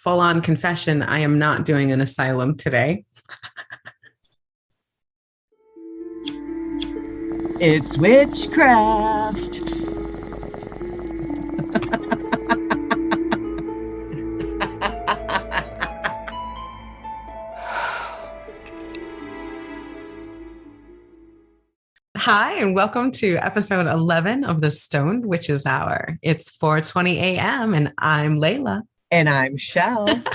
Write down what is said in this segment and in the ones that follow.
full on confession, I am not doing an asylum today. It's witchcraft. Hi, and welcome to episode 11 of the Stoned Witches Hour. It's 4:20 a.m. and I'm Layla. And I'm Chelle.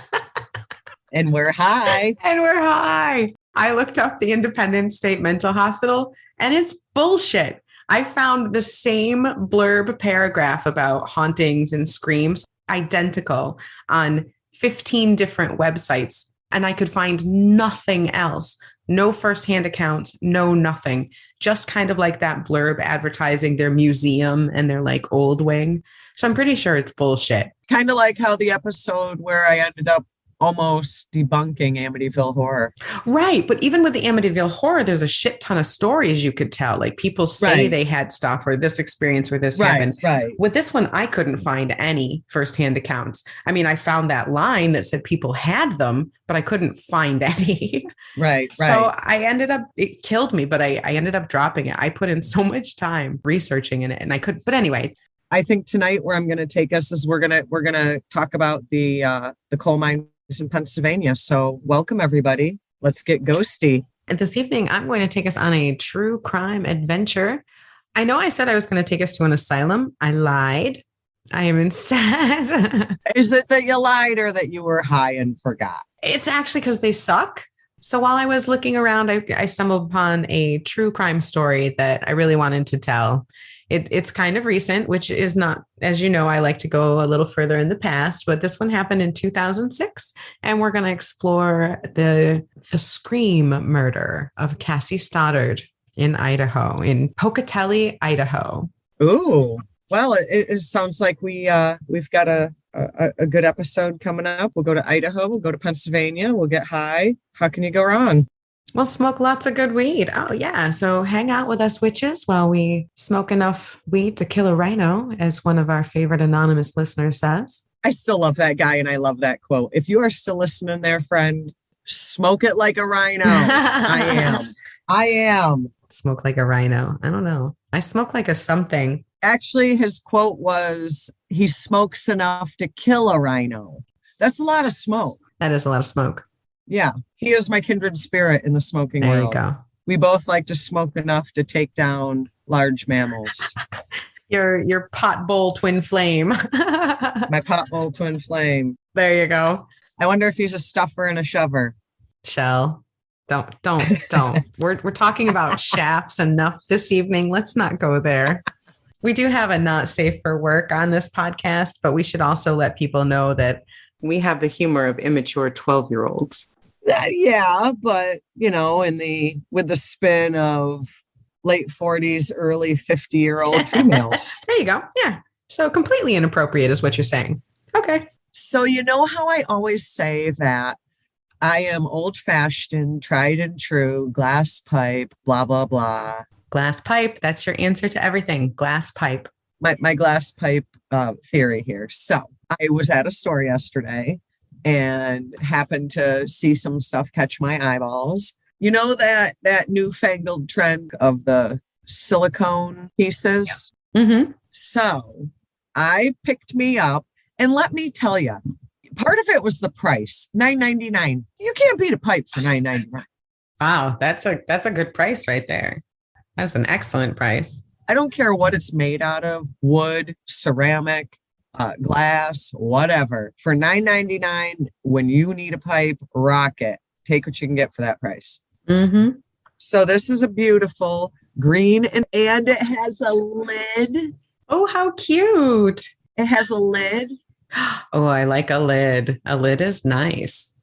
And we're high. And we're high. I looked up the Independence State Mental Hospital and it's bullshit. I found the same blurb paragraph about hauntings and screams identical on 15 different websites, and I could find nothing else. No firsthand accounts, no nothing. Just kind of like that blurb advertising their museum and their like old wing. So I'm pretty sure it's bullshit. Kind of like how the episode where I ended up almost debunking Amityville Horror. Right. But even with the Amityville Horror, there's a shit ton of stories you could tell. Like people say they had stuff or this experience or this happened. Right. With this one, I couldn't find any firsthand accounts. I mean, I found that line that said people had them, but I couldn't find any. Right. So I ended up, it killed me, but I ended up dropping it. I put in so much time researching in it and I could, but anyway. I think tonight where I'm going to take us is we're going to talk about the coal mine in Pennsylvania. So welcome everybody. Let's get ghosty. And this evening, I'm going to take us on a true crime adventure. I know I said I was going to take us to an asylum. I lied. I am instead. Is it that you lied or that you were high and forgot? It's actually because they suck. So while I was looking around, I stumbled upon a true crime story that I really wanted to tell. It's kind of recent, which is not, as you know, I like to go a little further in the past, but this one happened in 2006. And we're going to explore the scream murder of Cassie Stoddart in Idaho, in Pocatello, Idaho. Ooh, well, it sounds like we've got a good episode coming up. We'll go to Idaho. We'll go to Pennsylvania. We'll get high. How can you go wrong? We'll smoke lots of good weed. Oh, yeah. So hang out with us witches while we smoke enough weed to kill a rhino, as one of our favorite anonymous listeners says. I still love that guy, and I love that quote. If you are still listening there, friend, smoke it like a rhino. I am. Smoke like a rhino. I don't know. I smoke like a something. Actually, his quote was, he smokes enough to kill a rhino. That's a lot of smoke. That is a lot of smoke. Yeah, he is my kindred spirit in the smoking world. There you go. We both like to smoke enough to take down large mammals. Your pot bowl twin flame. My pot bowl twin flame. There you go. I wonder if he's a stuffer and a shover. Chelle, don't. We're talking about shafts enough this evening. Let's not go there. We do have a not safe for work on this podcast, but we should also let people know that we have the humor of immature 12-year-olds. Yeah, but with the spin of late 40s, early 50-year-old females. There you go. Yeah. So completely inappropriate is what you're saying. Okay. So you know how I always say that I am old-fashioned, tried and true, glass pipe, blah, blah, blah. Glass pipe. That's your answer to everything. Glass pipe. My glass pipe theory here. So I was at a store yesterday and happened to see some stuff catch my eyeballs. You know that newfangled trend of the silicone pieces? Yeah. Mm-hmm. So I picked me up, and let me tell you, part of it was the price, $9.99. You can't beat a pipe for $9.99. Wow, that's a good price right there. That's an excellent price. I don't care what it's made out of, wood, ceramic, glass, whatever. For $9.99, when you need a pipe, rock it. Take what you can get for that price. Mm-hmm. So this is a beautiful green, and it has a lid. Oh, how cute. It has a lid. Oh, I like a lid. A lid is nice.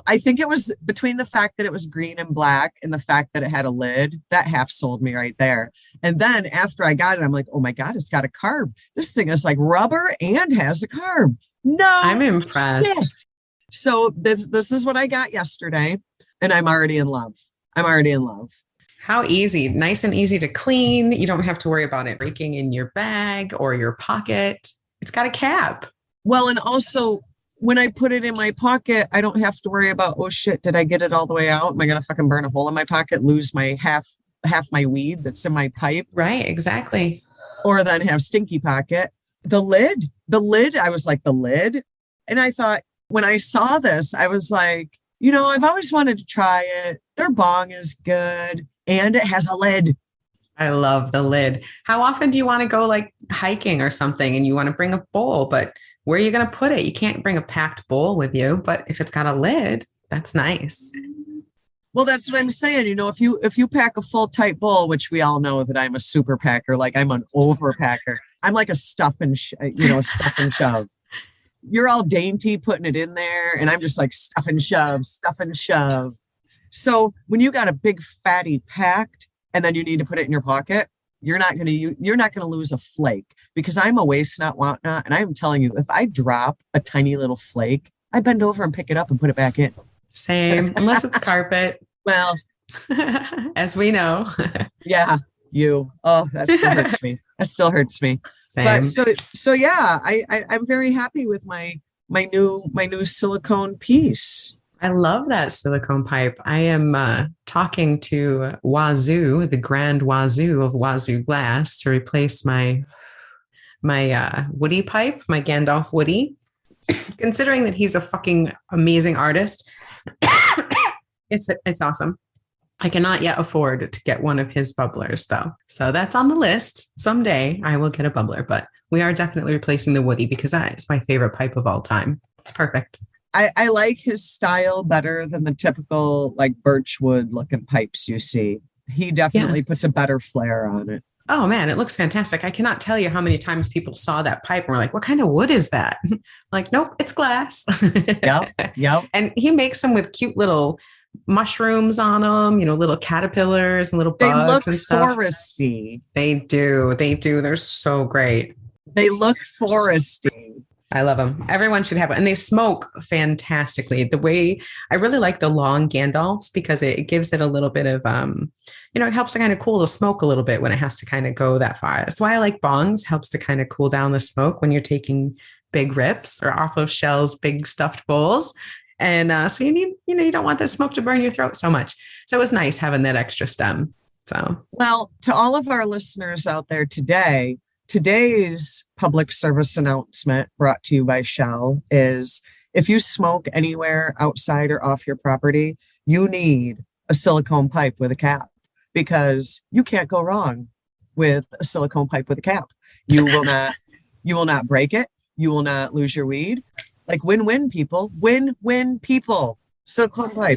I think it was between the fact that it was green and black and the fact that it had a lid, that half sold me right there. And then after I got it, I'm like, oh my God, it's got a carb. This thing is like rubber and has a carb. No, I'm impressed. Shit. So this is what I got yesterday, and I'm already in love. How easy. Nice and easy to clean. You don't have to worry about it breaking in your bag or your pocket. It's got a cap. Well, and also when I put it in my pocket, I don't have to worry about, oh shit, did I get it all the way out? Am I going to fucking burn a hole in my pocket, lose my half my weed that's in my pipe? Right, exactly. Or then have stinky pocket. The lid, I was like, the lid. And I thought, when I saw this, I was like, I've always wanted to try it. Their bong is good. And it has a lid. I love the lid. How often do you want to go like hiking or something and you want to bring a bowl, but where are you going to put it? You can't bring a packed bowl with you, but if it's got a lid, that's nice. Well, that's what I'm saying. If you pack a full tight bowl, which we all know that I'm a super packer, like I'm an overpacker. I'm like a stuff and shove. You're all dainty putting it in there, and I'm just like stuff and shove. So when you got a big fatty packed, and then you need to put it in your pocket, you're not gonna lose a flake, because I'm a waste not want not, and I'm telling you, if I drop a tiny little flake, I bend over and pick it up and put it back in. Same, unless it's carpet. Well, as we know. Yeah, that still hurts me. Same. But so yeah, I'm very happy with my new silicone piece. I love that silicone pipe. I am talking to Wazoo, the grand Wazoo of Wazoo Glass, to replace my Woody pipe, my Gandalf Woody. Considering that he's a fucking amazing artist, it's awesome. I cannot yet afford to get one of his bubblers though. So that's on the list. Someday I will get a bubbler, but we are definitely replacing the Woody because that is my favorite pipe of all time. It's perfect. I like his style better than the typical like birchwood looking pipes you see. He definitely puts a better flair on it. Oh man, it looks fantastic. I cannot tell you how many times people saw that pipe and were like, what kind of wood is that? Like, nope, it's glass. Yep. And he makes them with cute little mushrooms on them, little caterpillars and little bugs and stuff. They look foresty. They do. They're so great. They look foresty. I love them. Everyone should have it. And they smoke fantastically. I really like the long Gandalfs because it gives it a little bit of, it helps to kind of cool the smoke a little bit when it has to kind of go that far. That's why I like bongs. Helps to kind of cool down the smoke when you're taking big rips or off of Chelle's big stuffed bowls. And so you need, you don't want the smoke to burn your throat so much. So it was nice having that extra stem. So, well, to all of our listeners out there today's public service announcement brought to you by Chelle is if you smoke anywhere outside or off your property, you need a silicone pipe with a cap, because you can't go wrong with a silicone pipe with a cap. You will not break it. You will not lose your weed. Like win-win people, silicone pipe.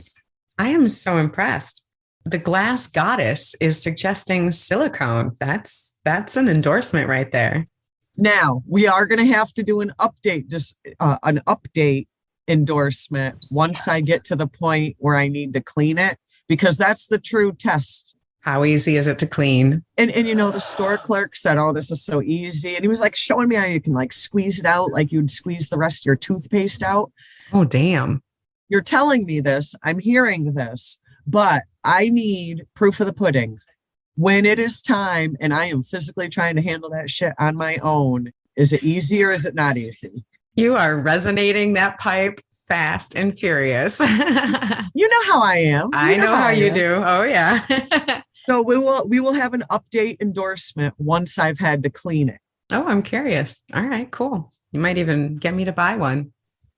I am so impressed. The glass goddess is suggesting silicone. That's an endorsement right there. Now we are going to have to do an update, just an update endorsement once I get to the point where I need to clean it, because that's the true test. How easy is it to clean? And the store clerk said, oh, this is so easy. And he was like showing me how you can like squeeze it out like you'd squeeze the rest of your toothpaste out. Oh, damn. You're telling me this. I'm hearing this. But I need proof of the pudding. When it is time and I am physically trying to handle that shit on my own, is it easy or is it not easy? You are resonating that pipe fast and furious. You know how I am. I know how you do. Oh, yeah. So we will have an update endorsement once I've had to clean it. Oh, I'm curious. All right, cool. You might even get me to buy one.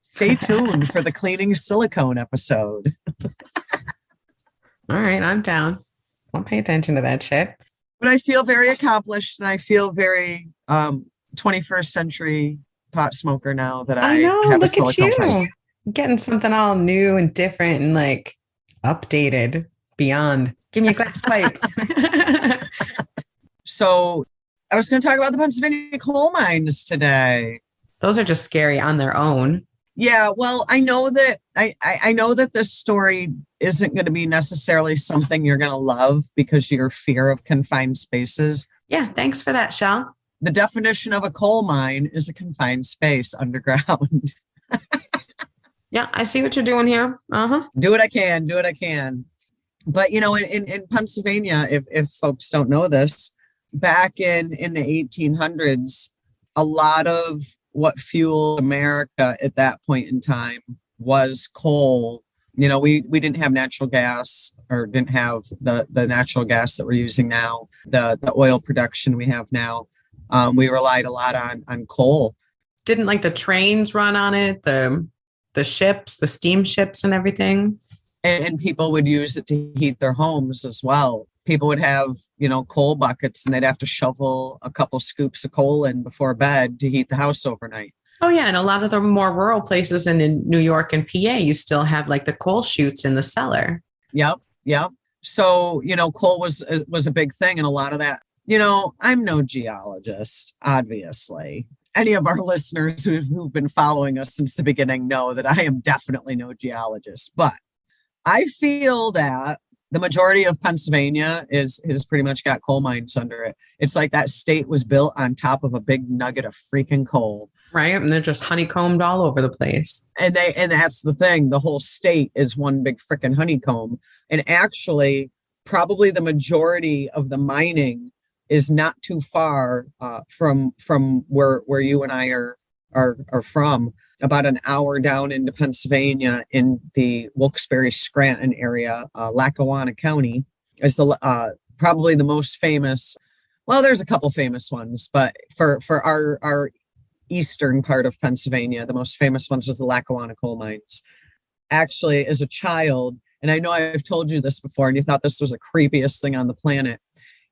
Stay tuned for the cleaning silicone episode. All right, I'm down. Don't pay attention to that shit. But I feel very accomplished and I feel very 21st century pot smoker now that I know. have Look at you. Pipe. Getting something all new and different and like updated beyond. Give me a glass pipe. So I was going to talk about the Pennsylvania coal mines today. Those are just scary on their own. Yeah, well, I know that I know that this story isn't going to be necessarily something you're going to love because your fear of confined spaces. Yeah, thanks for that, Chelle. The definition of a coal mine is a confined space underground. Yeah, I see what you're doing here. Do what I can. But, in Pennsylvania, if folks don't know this, back in the 1800s, a lot of what fueled America at that point in time was coal. You know, we didn't have natural gas, or didn't have the natural gas that we're using now, the oil production we have now. We relied a lot on coal. Didn't like the trains run on it, the ships, the steamships and everything. And people would use it to heat their homes as well. People would have, you know, coal buckets, and they'd have to shovel a couple scoops of coal in before bed to heat the house overnight. Oh, yeah. And a lot of the more rural places and in New York and PA, you still have like the coal chutes in the cellar. Yep. Yep. So, you know, coal was a big thing. And a lot of that, you know, I'm no geologist, obviously. Any of our listeners who've been following us since the beginning know that I am definitely no geologist. But I feel that the majority of Pennsylvania is pretty much got coal mines under it. It's like that state was built on top of a big nugget of freaking coal. Right. And they're just honeycombed all over the place. And that's the thing. The whole state is one big freaking honeycomb. And actually, probably the majority of the mining is not too far from where you and I are from. About an hour down into Pennsylvania, in the Wilkes-Barre Scranton area, Lackawanna County is the probably the most famous. Well, there's a couple famous ones, but for our eastern part of Pennsylvania, the most famous ones was the Lackawanna coal mines. Actually, as a child, and I know I've told you this before, and you thought this was the creepiest thing on the planet.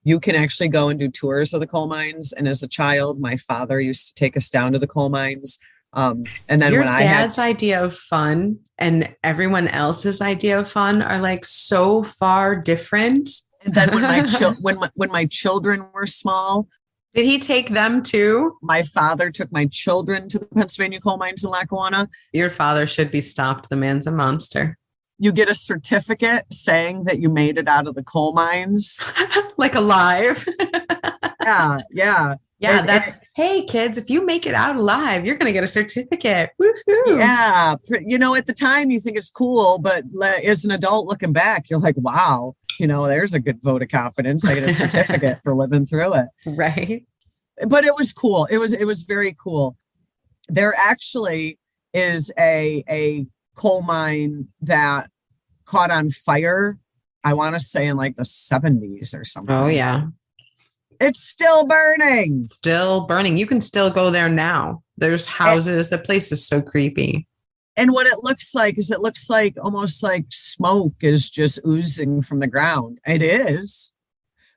You can actually go and do tours of the coal mines. And as a child, my father used to take us down to the coal mines. And then your when dad's idea of fun and everyone else's idea of fun are like so far different. And then when my children were small, did he take them too? My father took my children to the Pennsylvania coal mines in Lackawanna. Your father should be stopped. The man's a monster. You get a certificate saying that you made it out of the coal mines, like alive. Yeah. Yeah, hey kids, if you make it out alive, you're going to get a certificate. Woohoo. Yeah. You know, at the time you think it's cool, but as an adult looking back, you're like, wow, you know, there's a good vote of confidence. I get a certificate for living through it. Right. But it was cool. It was very cool. There actually is a coal mine that caught on fire. I want to say in like the 70s or something. Oh, yeah. It's still burning. Still burning. You can still go there now. There's houses. The place is so creepy. And what it looks like is almost like smoke is just oozing from the ground. It is,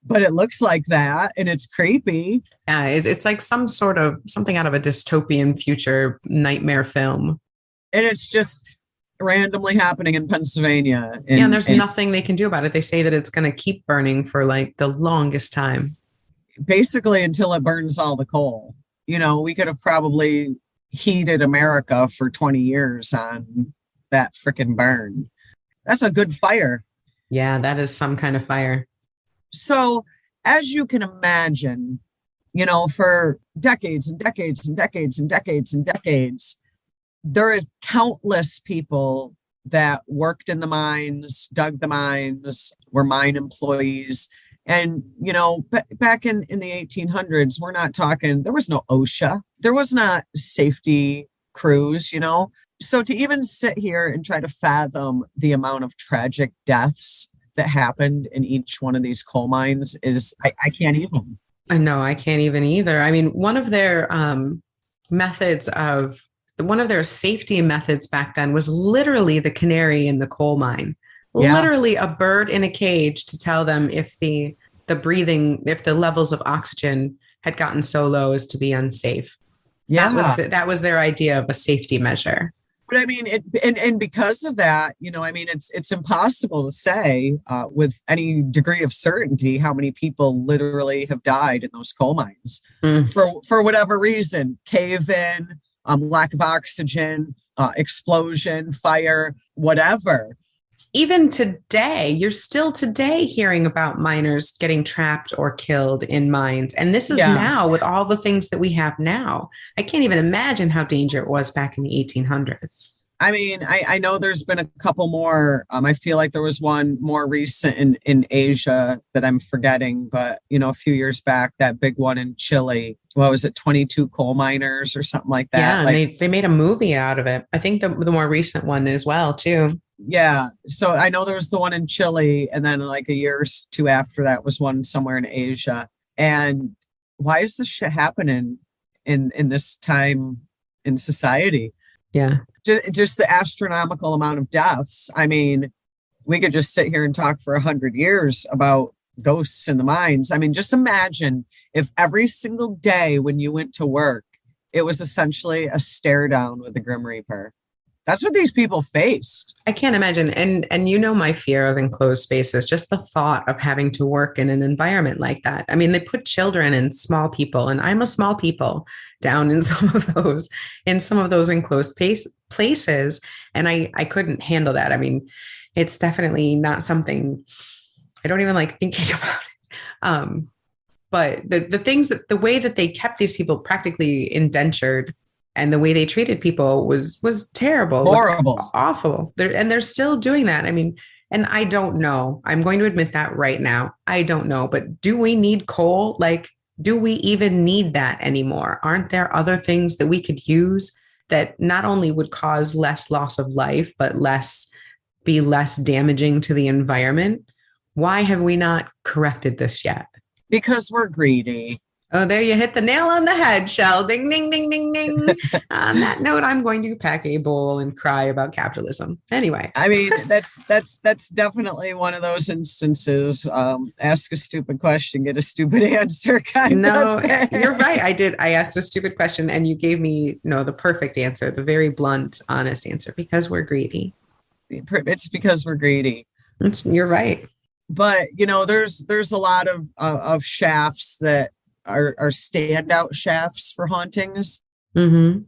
but it looks like that, and it's creepy. Yeah, it's like something out of a dystopian future nightmare film. And it's just randomly happening in Pennsylvania. And there's nothing they can do about it. They say that it's going to keep burning for like the longest time. Basically until it burns all the coal. You know, we could have probably heated America for 20 years on that freaking burn. That's a good fire. Yeah, that is some kind of fire. So as you can imagine, you know, for decades and decades and decades and decades and decades, there is countless people that worked in the mines, dug the mines, were mine employees. And, you know, back in the 1800s, we're not talking, there was no OSHA. There was not safety crews, you know. So to even sit here and try to fathom the amount of tragic deaths that happened in each one of these coal mines is, I can't even. I know, I can't even either. I mean, one of their safety methods back then was literally the canary in the coal mine. Yeah. Literally a bird in a cage to tell them if the levels of oxygen had gotten so low as to be unsafe. Yeah. That was their idea of a safety measure. But I mean, and because of that, you know, I mean, it's impossible to say with any degree of certainty how many people literally have died in those coal mines for whatever reason, cave in, lack of oxygen, explosion, fire, whatever. Even today, you're still today hearing about miners getting trapped or killed in mines. And this is now with all the things that we have now. I can't even imagine how dangerous it was back in the 1800s. I mean, I know there's been a couple more. I feel like there was one more recent in Asia that I'm forgetting, but a few years back, that big one in Chile. What was it, 22 coal miners or something like that? Yeah, and they made a movie out of it. I think the more recent one as well, too. Yeah. So I know there was the one in Chile, and then like a year or two after that was one somewhere in Asia. And why is this shit happening in this time in society? Yeah. Just the astronomical amount of deaths. I mean, we could just sit here and talk for 100 years about ghosts in the mines. I mean, just imagine if every single day when you went to work, it was essentially a stare down with the Grim Reaper. That's what these people faced. I can't imagine. And my fear of enclosed spaces, just the thought of having to work in an environment like that. I mean, they put children and small people, and I'm a small people, down in some of those enclosed places. And I couldn't handle that. I mean, it's definitely not something I don't even like thinking about it. But the things the way that they kept these people practically indentured, and the way they treated people was terrible, horrible, was awful. They're still doing that. I mean, and I don't know. I'm going to admit that right now. I don't know. But do we need coal? Like, do we even need that anymore? Aren't there other things that we could use that not only would cause less loss of life, but be less damaging to the environment? Why have we not corrected this yet? Because we're greedy. Oh, there you hit the nail on the head, Chelle. Ding, ding, ding, ding, ding. On that note, I'm going to pack a bowl and cry about capitalism. Anyway. I mean, that's definitely one of those instances. Ask a stupid question, get a stupid answer kind of thing. You're right. I asked a stupid question and you gave me the perfect answer, the very blunt, honest answer, because we're greedy. It's because we're greedy. You're right. But, there's a lot of shafts that are standout shafts for hauntings. Mm-hmm.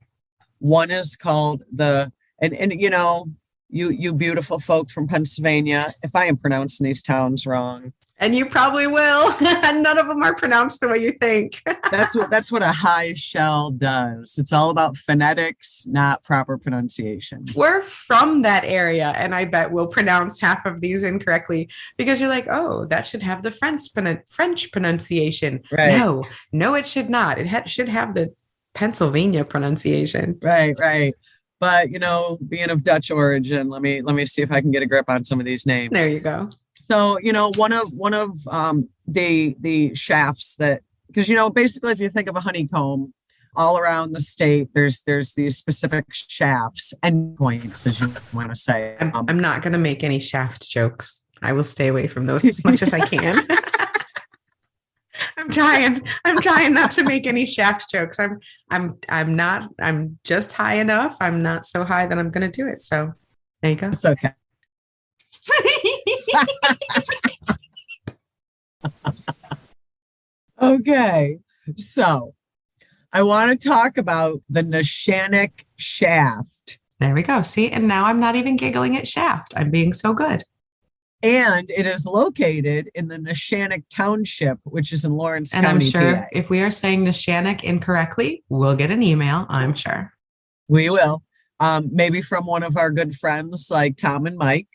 One is called you beautiful folk from Pennsylvania, if I am pronouncing these towns wrong. And you probably will. None of them are pronounced the way you think. That's what a high shell does. It's all about phonetics, not proper pronunciation. We're from that area, and I bet we'll pronounce half of these incorrectly because you're like, oh, that should have the French pronunciation. Right. No, it should not. It should have the Pennsylvania pronunciation. Right. But being of Dutch origin, let me see if I can get a grip on some of these names. There you go. So, one of the shafts that, because, basically, if you think of a honeycomb all around the state, there's these specific shafts, endpoints, as you want to say. I'm not going to make any shaft jokes. I will stay away from those as much as I can. I'm trying not to make any shaft jokes. I'm just high enough. I'm not so high that I'm going to do it. So there you go. It's okay. Okay, so I want to talk about the Neshannock Shaft. There we go. See, and now I'm not even giggling at shaft. I'm being so good. And it is located in the Neshannock Township, which is in Lawrence County. And I'm sure PA. If we are saying Neshannock incorrectly, we'll get an email, I'm sure. We will. Maybe from one of our good friends like Tom and Mike.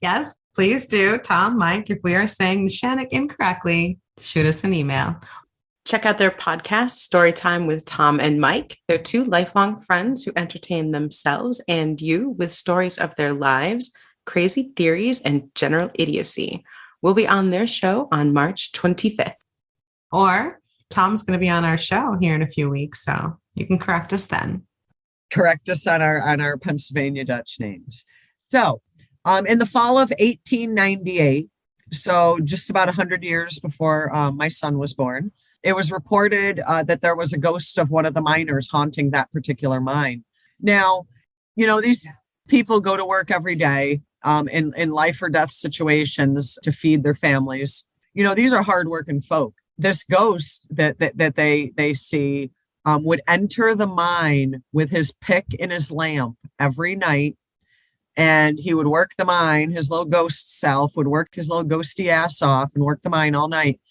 Yes, please do. Tom, Mike, if we are saying Neshannock incorrectly, shoot us an email. Check out their podcast, Storytime with Tom and Mike. They're two lifelong friends who entertain themselves and you with stories of their lives, crazy theories, and general idiocy. We'll be on their show on March 25th. Or Tom's going to be on our show here in a few weeks, so you can correct us then. Correct us on our Pennsylvania Dutch names. So, in the fall of 1898, so just about 100 years before my son was born, it was reported that there was a ghost of one of the miners haunting that particular mine. Now, these people go to work every day in life or death situations to feed their families. These are hardworking folk. This ghost that they see would enter the mine with his pick and his lamp every night. And he would work the mine. His little ghost self would work his little ghosty ass off and work the mine all night.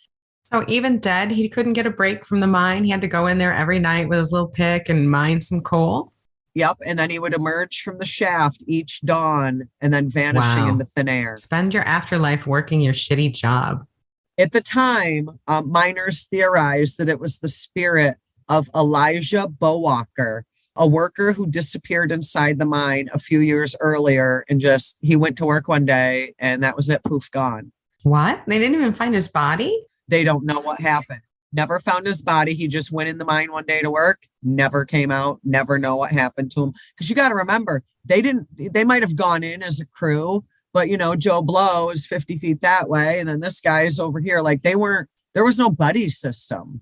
So even dead, he couldn't get a break from the mine. He had to go in there every night with his little pick and mine some coal. Yep. And then he would emerge from the shaft each dawn and then vanishing Wow. into thin air. Spend your afterlife working your shitty job. At the time, miners theorized that it was the spirit of Elijah Bowalker, a worker who disappeared inside the mine a few years earlier, and just he went to work one day and that was it, poof, gone. What? They didn't even find his body? They don't know what happened. Never found his body. He just went in the mine one day to work, never came out, never know what happened to him. Because you got to remember, they might have gone in as a crew, but Joe Blow is 50 feet that way. And then this guy's over here. Like there was no buddy system.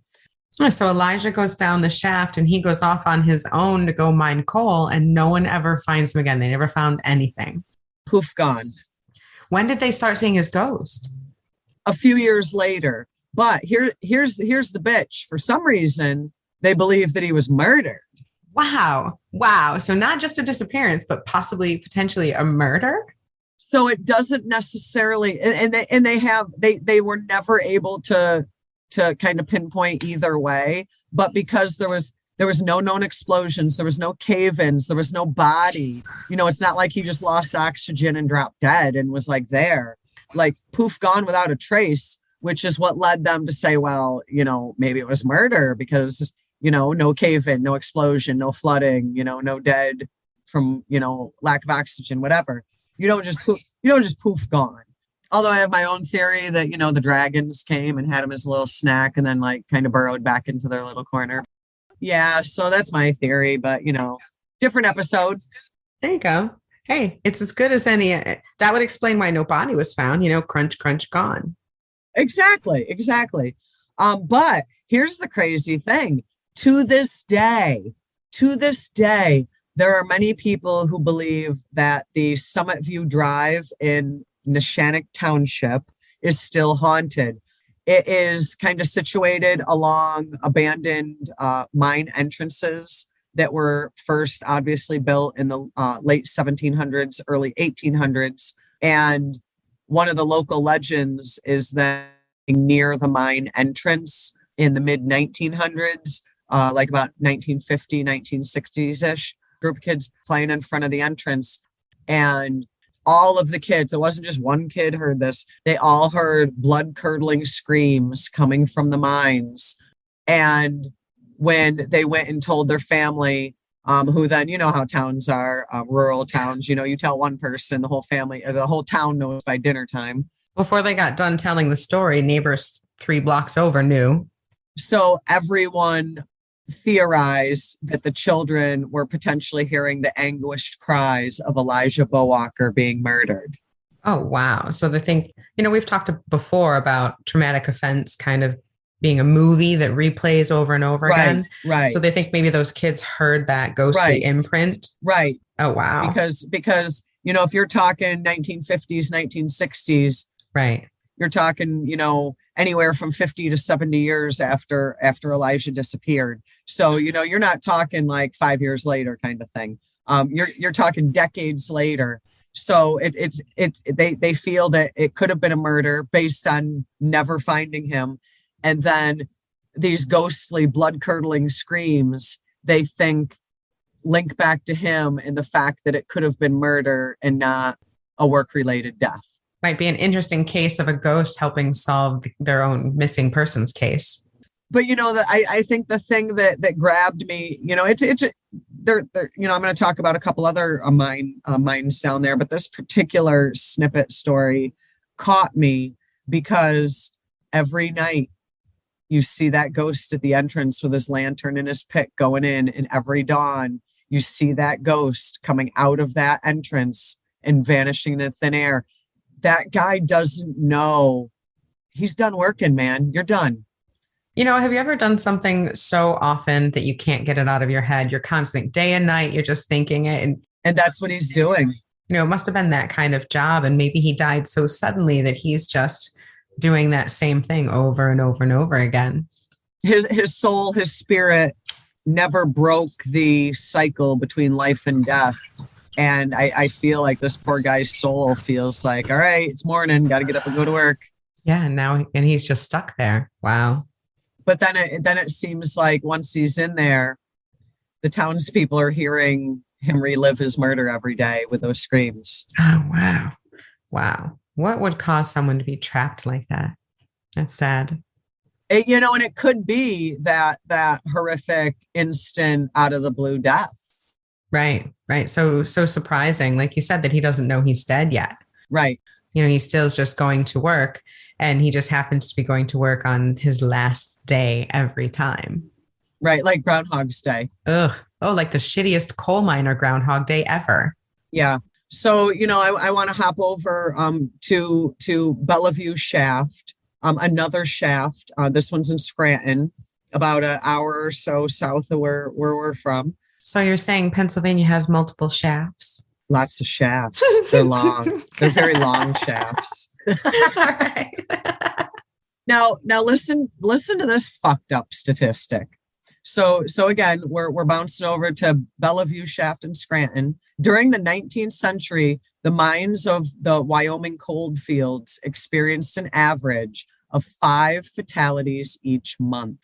So Elijah goes down the shaft and he goes off on his own to go mine coal and no one ever finds him again. They never found anything. Poof, gone. When did they start seeing his ghost? A few years later. But here's the bitch. For some reason, they believe that he was murdered. Wow. So not just a disappearance, but possibly potentially a murder. So it doesn't necessarily, and they were never able to kind of pinpoint either way. But because there was no known explosions, there was no cave-ins, there was no body. It's not like he just lost oxygen and dropped dead and was like there, like poof, gone without a trace. Which is what led them to say, well, maybe it was murder because, no cave-in, no explosion, no flooding, no dead from, lack of oxygen, whatever. You don't just poof gone. Although I have my own theory that, the dragons came and had him as a little snack and then like kind of burrowed back into their little corner. Yeah. So that's my theory, but different episode. There you go. Hey, it's as good as any. That would explain why no body was found, crunch, crunch, gone. Exactly. But here's the crazy thing. To this day, there are many people who believe that the Summit View Drive in Neshannock Township is still haunted. It is kind of situated along abandoned mine entrances that were first obviously built in the late 1700s, early 1800s. And one of the local legends is that near the mine entrance in the mid 1900s, like about 1950, 1960s-ish, group of kids playing in front of the entrance. And all of the kids, it wasn't just one kid heard this, they all heard blood-curdling screams coming from the mines. And when they went and told their family, who then, how towns are, rural towns, you tell one person, the whole family or the whole town knows by dinner time. Before they got done telling the story, neighbors 3 blocks over knew. So everyone theorized that the children were potentially hearing the anguished cries of Elijah Bowalker being murdered. Oh, wow. So they think, we've talked before about traumatic offense kind of being a movie that replays over and over again. Right. So they think maybe those kids heard that ghostly imprint. Right. Oh, wow. Because if you're talking 1950s, 1960s, right. You're talking, anywhere from 50 to 70 years after Elijah disappeared. So, you're not talking like 5 years later kind of thing. You're talking decades later. So they feel that it could have been a murder based on never finding him. And then these ghostly blood-curdling screams, they think link back to him and the fact that it could have been murder and not a work-related death. Might be an interesting case of a ghost helping solve their own missing persons case. But I think the thing that grabbed me, I'm going to talk about a couple other mines down there, but this particular snippet story caught me because every night you see that ghost at the entrance with his lantern and his pick going in, and every dawn you see that ghost coming out of that entrance and vanishing into thin air. That guy doesn't know he's done working, man. You're done. Have you ever done something so often that you can't get it out of your head? You're constant day and night. You're just thinking it. And that's what he's doing. It must have been that kind of job. And maybe he died so suddenly that he's just doing that same thing over and over and over again. His soul, his spirit never broke the cycle between life and death. And I feel like this poor guy's soul feels like, all right, it's morning, got to get up and go to work. Yeah. And he's just stuck there. Wow. But then it seems like once he's in there, the townspeople are hearing him relive his murder every day with those screams. Oh, wow. Wow. What would cause someone to be trapped like that? That's sad. And it could be that horrific instant out of the blue death. Right. Right. So surprising, like you said, that he doesn't know he's dead yet. Right. He still is just going to work, and he just happens to be going to work on his last day every time. Right. Like Groundhog's Day. Ugh. Oh, like the shittiest coal miner Groundhog Day ever. Yeah. So, I want to hop over to Bellevue Shaft, another shaft. This one's in Scranton, about an hour or so south of where we're from. So you're saying Pennsylvania has multiple shafts? Lots of shafts. They're long. They're very long shafts. All right. Now listen to this fucked up statistic. So again, we're bouncing over to Bellevue Shaft in Scranton. During the 19th century, the mines of the Wyoming coal fields experienced an average of 5 fatalities each month.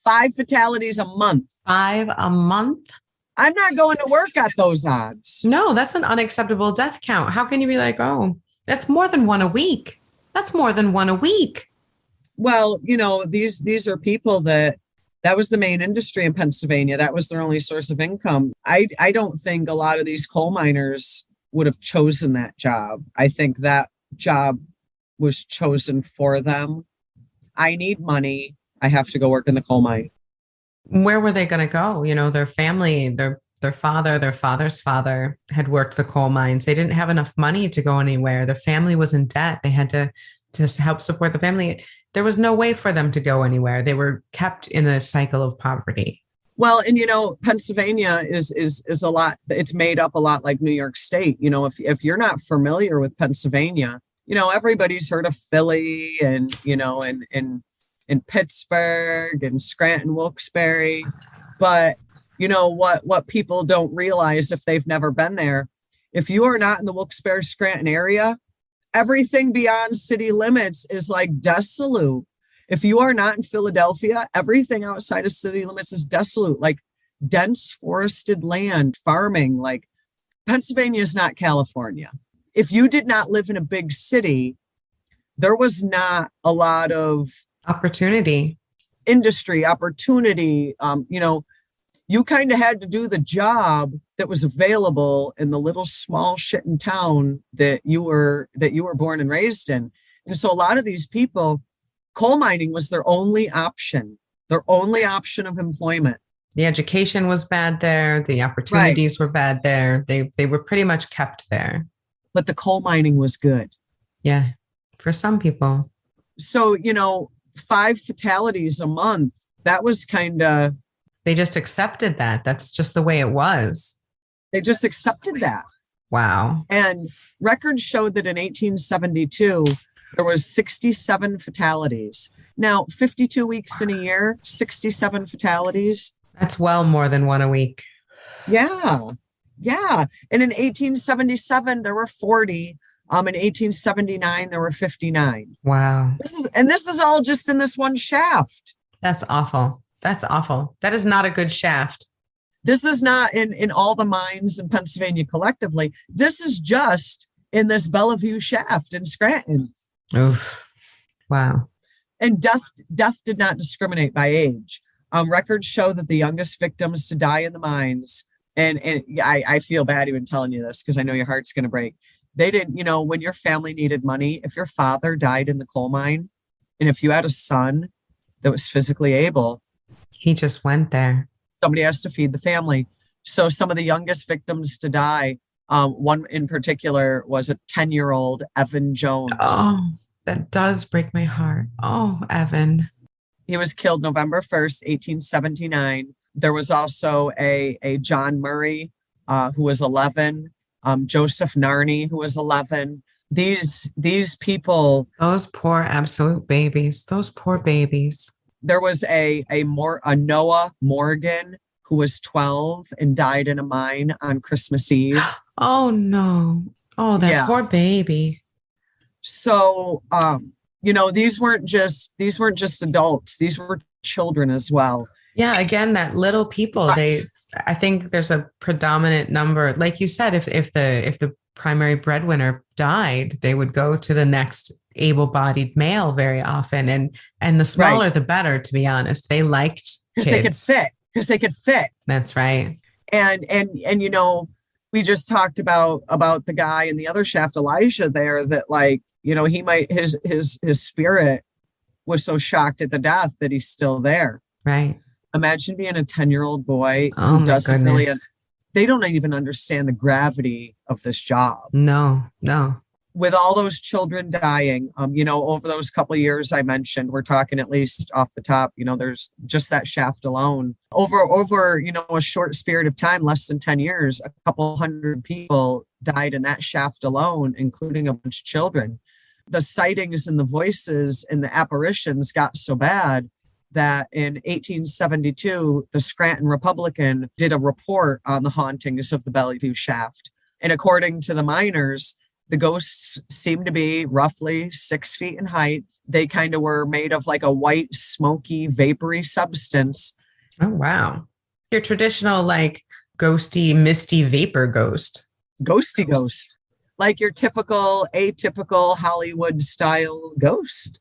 5 fatalities a month. 5 a month? I'm not going to work at those odds. No, that's an unacceptable death count. How can you be like, oh, that's more than one a week? That's more than one a week. Well, these are people that was the main industry in Pennsylvania. That was their only source of income. I don't think a lot of these coal miners would have chosen that job. I think that job was chosen for them. I need money. I have to go work in the coal mine. Where were they going to go? Their family, their father, their father's father had worked the coal mines. They didn't have enough money to go anywhere. Their family was in debt. They had to help support the family. There was no way for them to go anywhere. They were kept in a cycle of poverty. Well, and Pennsylvania is a lot. It's made up a lot like New York State. If you're not familiar with Pennsylvania, everybody's heard of Philly and in Pittsburgh and Scranton, Wilkes-Barre. But what people don't realize if they've never been there, if you are not in the Wilkes-Barre Scranton area, everything beyond city limits is like desolate. If you are not in Philadelphia, everything outside of city limits is desolate, like dense forested land, farming. Like Pennsylvania is not California. If you did not live in a big city, there was not a lot of industry opportunity. You kind of had to do the job that was available in the little small shitting town that you were born and raised in. And so a lot of these people, coal mining was their only option of employment. The education was bad there. The opportunities were bad there. They were pretty much kept there. But the coal mining was good. Yeah, for some people. So, 5 fatalities a month, that was kind of... They just accepted that. That's just the way it was. They just accepted that. Wow. And records showed that in 1872, there was 67 fatalities. Now, 52 weeks in a year, 67 fatalities. That's well more than one a week. Yeah. Yeah. And in 1877, there were 40. In 1879, there were 59. Wow. This is all just in this one shaft. That's awful. That's awful. That is not a good shaft. This is not in all the mines in Pennsylvania collectively. This is just in this Bellevue shaft in Scranton. Oof. Wow. And death did not discriminate by age. Records show that the youngest victims to die in the mines, and I feel bad even telling you this because I know your heart's going to break. They didn't, when your family needed money, if your father died in the coal mine, and if you had a son that was physically able, he just went there. Somebody has to feed the family. So some of the youngest victims to die, one in particular was a 10-year-old Evan Jones. Oh, that does break my heart. Oh, Evan. He was killed November 1st, 1879. There was also a John Murray, who was 11, Joseph Narney, who was 11. These people. Those poor absolute babies. Those poor babies. There was a Noah Morgan, who was 12 and died in a mine on Christmas Eve. Oh, no. Oh, that poor baby. So, these weren't just adults. These were children as well. Yeah. Again, that little people, I think there's a predominant number, like you said, if the primary breadwinner died, they would go to the next able-bodied male very often, and the Right. smaller the better, to be honest. They liked Because they could kids. fit. Because they could fit. That's right. And you know, we just talked about the guy in the other shaft, Elijah, there, that, like, you know, he might, his spirit was so shocked at the death that he's still there. Right. Imagine being a 10-year-old boy Oh who my doesn't really, goodness. they don't even understand the gravity of this job. No, no. With all those children dying, you know, over those couple of years I mentioned, we're talking at least off the top, you know, there's just that shaft alone. Over, you know, a short period of time, less than 10 years, a couple hundred people died in that shaft alone, including a bunch of children. The sightings and the voices and the apparitions got so bad that in 1872, the Scranton Republican did a report on the hauntings of the Bellevue shaft. And according to the miners, the ghosts seemed to be roughly 6 feet in height. They kind of were made of like a white, smoky, vapory substance. Oh, wow. Your traditional, like, ghosty, misty vapor ghost. Ghosty ghost. Like your typical, atypical Hollywood style ghost.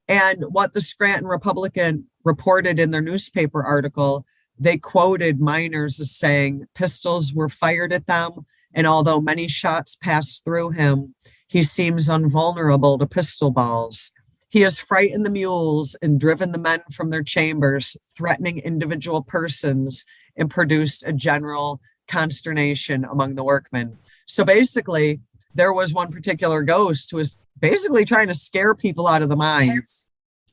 And what the Scranton Republican reported in their newspaper article, they quoted miners as saying pistols were fired at them. And although many shots passed through him, he seems invulnerable to pistol balls. He has frightened the mules and driven the men from their chambers, threatening individual persons, and produced a general consternation among the workmen. So basically, there was one particular ghost who was basically trying to scare people out of the mines.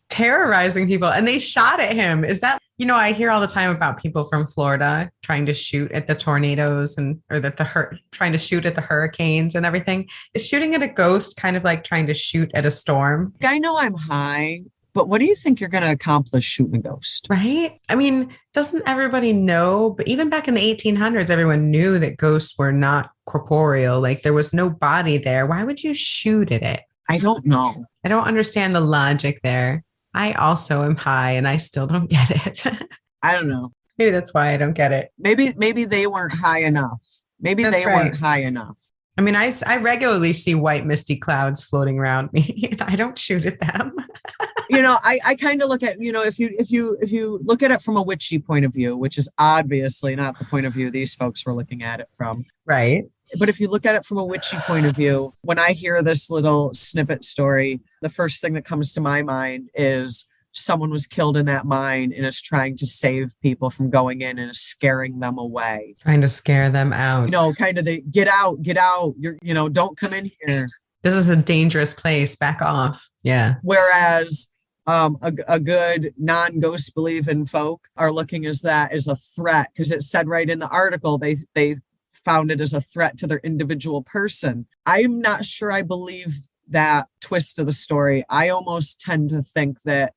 Terrorizing people. And they shot at him. Is that, you know, I hear all the time about people from Florida trying to shoot at the tornadoes trying to shoot at the hurricanes and everything. Is shooting at a ghost kind of like trying to shoot at a storm? I know I'm high, but what do you think you're going to accomplish shooting a ghost? Right? I mean, doesn't everybody know? But even back in the 1800s, everyone knew that ghosts were not corporeal. Like there was no body there. Why would you shoot at it? I don't know. I don't understand the logic there. I also am high and I still don't get it. I don't know. Maybe that's why I don't get it. Maybe they weren't high enough. Maybe That's they right. weren't high enough. I mean, I regularly see white misty clouds floating around me and I don't shoot at them. You know, I kind of look at, you know, if you look at it from a witchy point of view, which is obviously not the point of view these folks were looking at it from. Right. But if you look at it from a witchy point of view, when I hear this little snippet story, the first thing that comes to my mind is someone was killed in that mine and is trying to save people from going in and is scaring them away. Trying to scare them out. You know, kind of the get out. You're, you know, don't come in here. This is a dangerous place. Back off. Yeah. Whereas a good non-ghost believing folk are looking as that as a threat, because it said right in the article they found it as a threat to their individual person. I'm not sure I believe that twist of the story. I almost tend to think that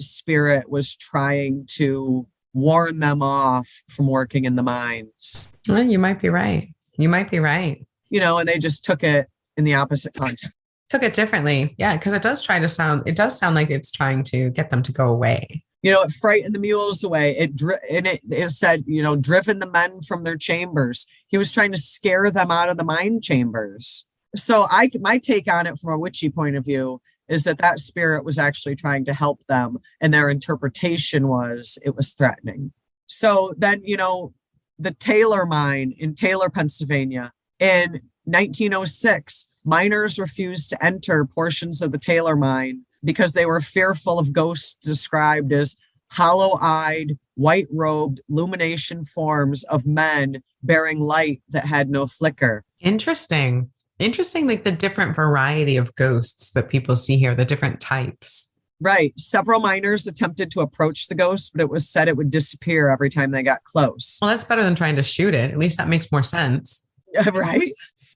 spirit was trying to warn them off from working in the mines. Well, you might be right. You might be right. You know, and they just took it in the opposite context. Took it differently. Yeah, because it does sound like it's trying to get them to go away. You know, it frightened the mules away. It said, you know, driven the men from their chambers. He was trying to scare them out of the mine chambers. So my take on it from a witchy point of view is that spirit was actually trying to help them. And their interpretation was it was threatening. So then, you know, the Taylor mine in Taylor, Pennsylvania, in 1906, miners refused to enter portions of the Taylor mine because they were fearful of ghosts described as hollow-eyed, white-robed, illumination forms of men bearing light that had no flicker. Interesting, like the different variety of ghosts that people see here, the different types. Right. Several miners attempted to approach the ghost, but it was said it would disappear every time they got close. Well, that's better than trying to shoot it. At least that makes more sense. Right.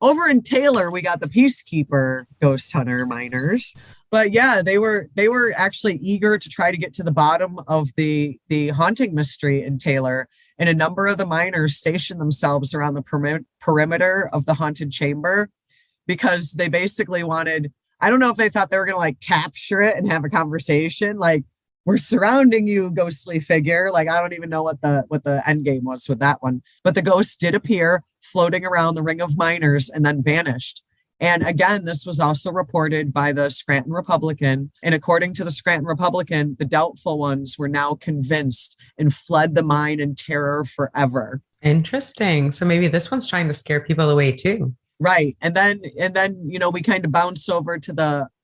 Over in Taylor, we got the peacekeeper ghost hunter miners. But yeah, they were actually eager to try to get to the bottom of the haunting mystery in Taylor. And a number of the miners stationed themselves around the perimeter of the haunted chamber because they basically wanted, I don't know if they thought they were going to like capture it and have a conversation. Like we're surrounding you, ghostly figure. Like, I don't even know what the end game was with that one. But the ghost did appear floating around the ring of miners and then vanished. And again, this was also reported by the Scranton Republican. And according to the Scranton Republican, the doubtful ones were now convinced and fled the mine in terror forever. Interesting. So maybe this one's trying to scare people away too. Right. And then, we kind of bounce over to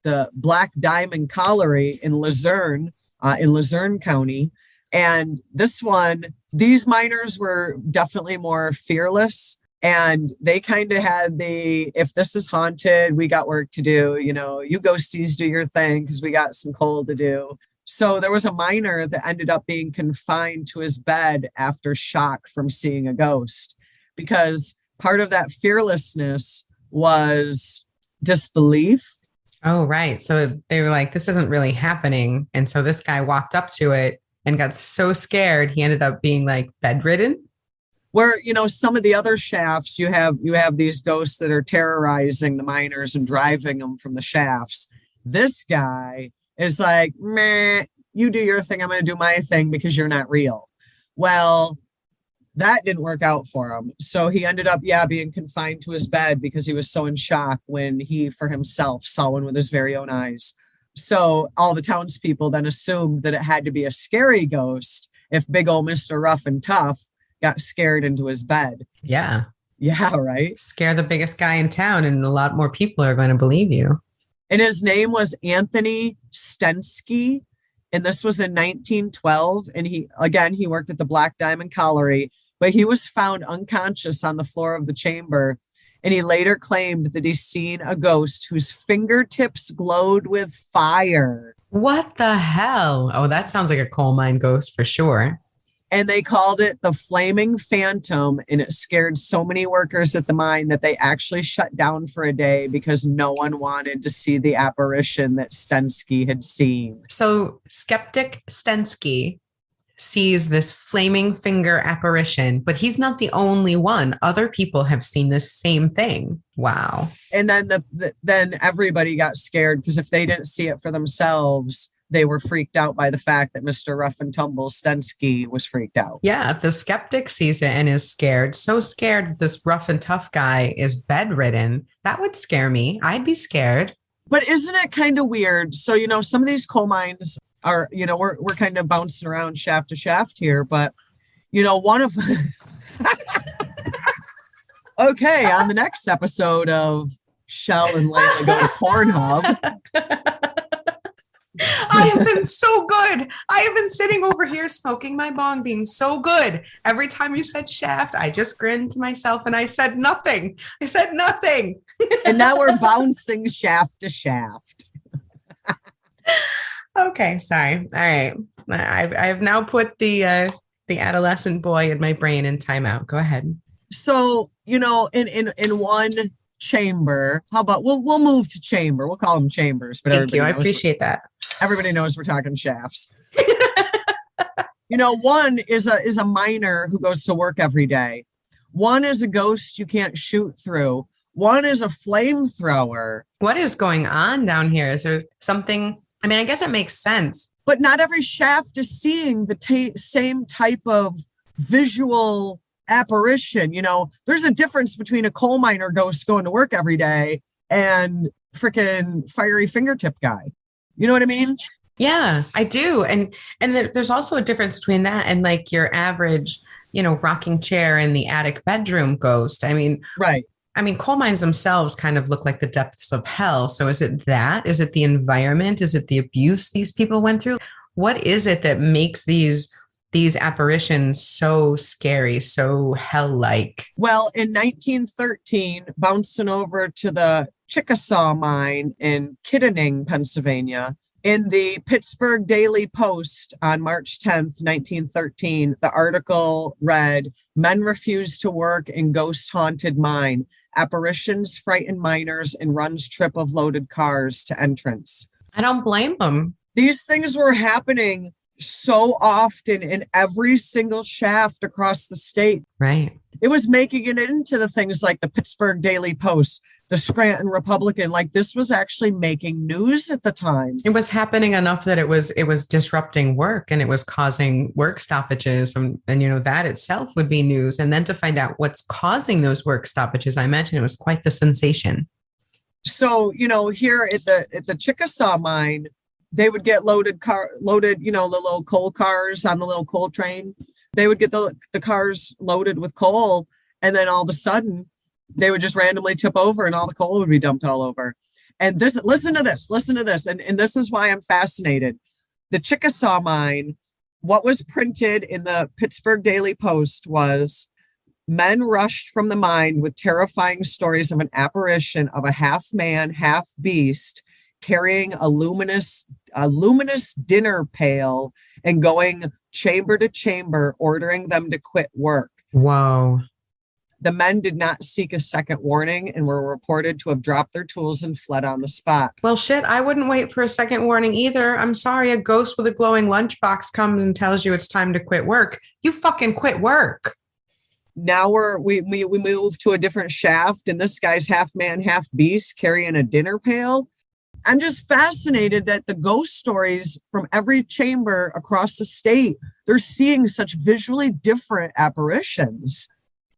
the Black Diamond Colliery in Luzerne County. And this one, these miners were definitely more fearless. And they kind of had if this is haunted, we got work to do, you ghosties do your thing because we got some coal to do. So there was a miner that ended up being confined to his bed after shock from seeing a ghost, because part of that fearlessness was disbelief. Oh, right. So they were like, this isn't really happening. And so this guy walked up to it and got so scared, he ended up being like bedridden. Where, some of the other shafts, you have these ghosts that are terrorizing the miners and driving them from the shafts. This guy is like, meh, you do your thing, I'm going to do my thing because you're not real. Well, that didn't work out for him. So he ended up, being confined to his bed because he was so in shock when he, for himself, saw one with his very own eyes. So all the townspeople then assumed that it had to be a scary ghost if big old Mr. Rough and Tough got scared into his bed. Yeah. Yeah, right. Scare the biggest guy in town and a lot more people are going to believe you. And his name was Anthony Stensky. And this was in 1912. And he worked at the Black Diamond Colliery, but he was found unconscious on the floor of the chamber. And he later claimed that he's seen a ghost whose fingertips glowed with fire. What the hell? Oh, that sounds like a coal mine ghost for sure. And they called it the Flaming Phantom, and it scared so many workers at the mine that they actually shut down for a day because no one wanted to see the apparition that Stensky had seen. So skeptic Stensky sees this flaming finger apparition, but he's not the only one. Other people have seen this same thing. Wow. And then then everybody got scared because if they didn't see it for themselves, they were freaked out by the fact that Mr. Rough and Tumble Stensky was freaked out. Yeah, if the skeptic sees it and is scared, so scared that this rough and tough guy is bedridden, that would scare me. I'd be scared. But isn't it kind of weird? So, some of these coal mines are, we're kind of bouncing around shaft to shaft here, but, one of... Okay, on the next episode of Chelle and Layla Go to Pornhub... I have been so good. I have been sitting over here smoking my bong, being so good. Every time you said shaft, I just grinned to myself and I said nothing. And now we're bouncing shaft to shaft. Okay, sorry. All right. I've now put the adolescent boy in my brain in timeout. Go ahead. So, in one chamber, how about we'll move to chamber. We'll call them chambers, but thank you. I appreciate that. Everybody knows we're talking shafts. One is a miner who goes to work every day. One is a ghost you can't shoot through. One is a flamethrower. What is going on down here? Is there something? I mean, I guess it makes sense. But not every shaft is seeing the same type of visual apparition. There's a difference between a coal miner ghost going to work every day and freaking fiery fingertip guy. You know what I mean? Yeah, I do. And there's also a difference between that and like your average, rocking chair in the attic bedroom ghost. I mean, right. I mean, coal mines themselves kind of look like the depths of hell. So is it that? Is it the environment? Is it the abuse these people went through? What is it that makes these apparitions so scary, so hell-like? Well, in 1913, bouncing over to the Chickasaw mine in Kittanning, Pennsylvania, in the Pittsburgh Daily Post on March 10th, 1913, the article read, "Men refuse to work in ghost-haunted mine. Apparitions frighten miners and runs trip of loaded cars to entrance." I don't blame them. These things were happening so often in every single shaft across the state. Right. It was making it into the things like the Pittsburgh Daily Post, the Scranton Republican. Like, this was actually making news at the time. It was happening enough that it was disrupting work, and it was causing work stoppages, and that itself would be news. And then to find out what's causing those work stoppages, I imagine it was quite the sensation. So, here at the Chickasaw mine, they would get loaded, the little coal cars on the little coal train. They would get the cars loaded with coal, and then all of a sudden they would just randomly tip over and all the coal would be dumped all over. And listen to this. And this is why I'm fascinated. The Chickasaw mine, what was printed in the Pittsburgh Daily Post was, men rushed from the mine with terrifying stories of an apparition of a half man, half beast carrying a luminous dinner pail and going chamber to chamber, ordering them to quit work. Whoa. The men did not seek a second warning and were reported to have dropped their tools and fled on the spot. Well, shit, I wouldn't wait for a second warning either. I'm sorry, a ghost with a glowing lunchbox comes and tells you it's time to quit work. You fucking quit work. Now we move to a different shaft, and this guy's half man, half beast carrying a dinner pail. I'm just fascinated that the ghost stories from every chamber across the state, they're seeing such visually different apparitions.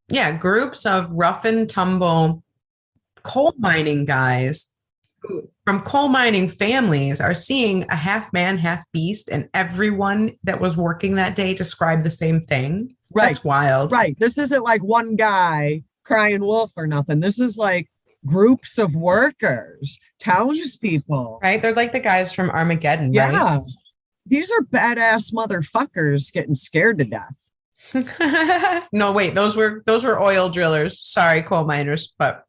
Yeah, groups of rough and tumble coal mining guys from coal mining families are seeing a half man, half beast, and everyone that was working that day described the same thing. Right. That's wild. Right. This isn't like one guy crying wolf or nothing. This is like groups of workers, townspeople. Right. They're like the guys from Armageddon. Yeah. Right? These are badass motherfuckers getting scared to death. No, wait, those were oil drillers. Sorry, coal miners. But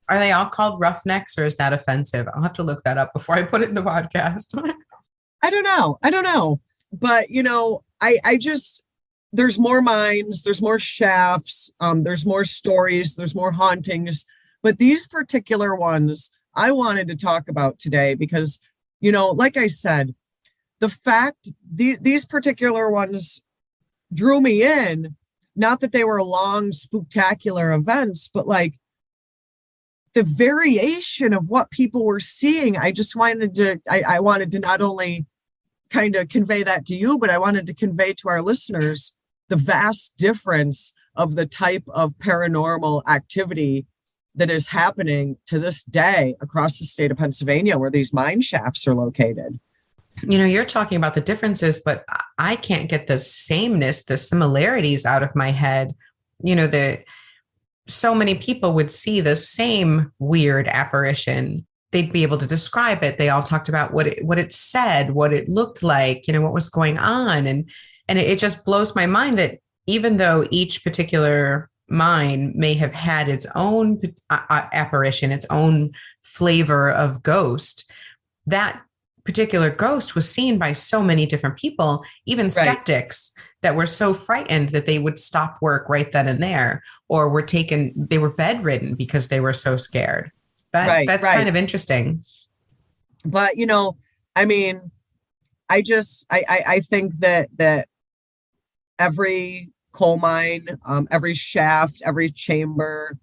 are they all called roughnecks, or is that offensive? I'll have to look that up before I put it in the podcast. I don't know. But, I just, there's more mines, there's more shafts, there's more stories, there's more hauntings. But these particular ones I wanted to talk about today because, like I said, the fact these particular ones drew me in, not that they were long, spectacular events, but like the variation of what people were seeing. I just wanted to, I wanted to not only kind of convey that to you, but I wanted to convey to our listeners the vast difference of the type of paranormal activity that is happening to this day across the state of Pennsylvania, where these mine shafts are located. You're talking about the differences, but I can't get the sameness, the similarities out of my head. So many people would see the same weird apparition. They'd be able to describe it. They all talked about what it said, what it looked like, what was going on. And it just blows my mind that even though each particular mine may have had its own apparition, its own flavor of ghost, that particular ghost was seen by so many different people, even skeptics that were so frightened that they would stop work right then and there, or they were bedridden because they were so scared. That's kind of interesting. But, I mean, I think that every coal mine, every shaft, every chamber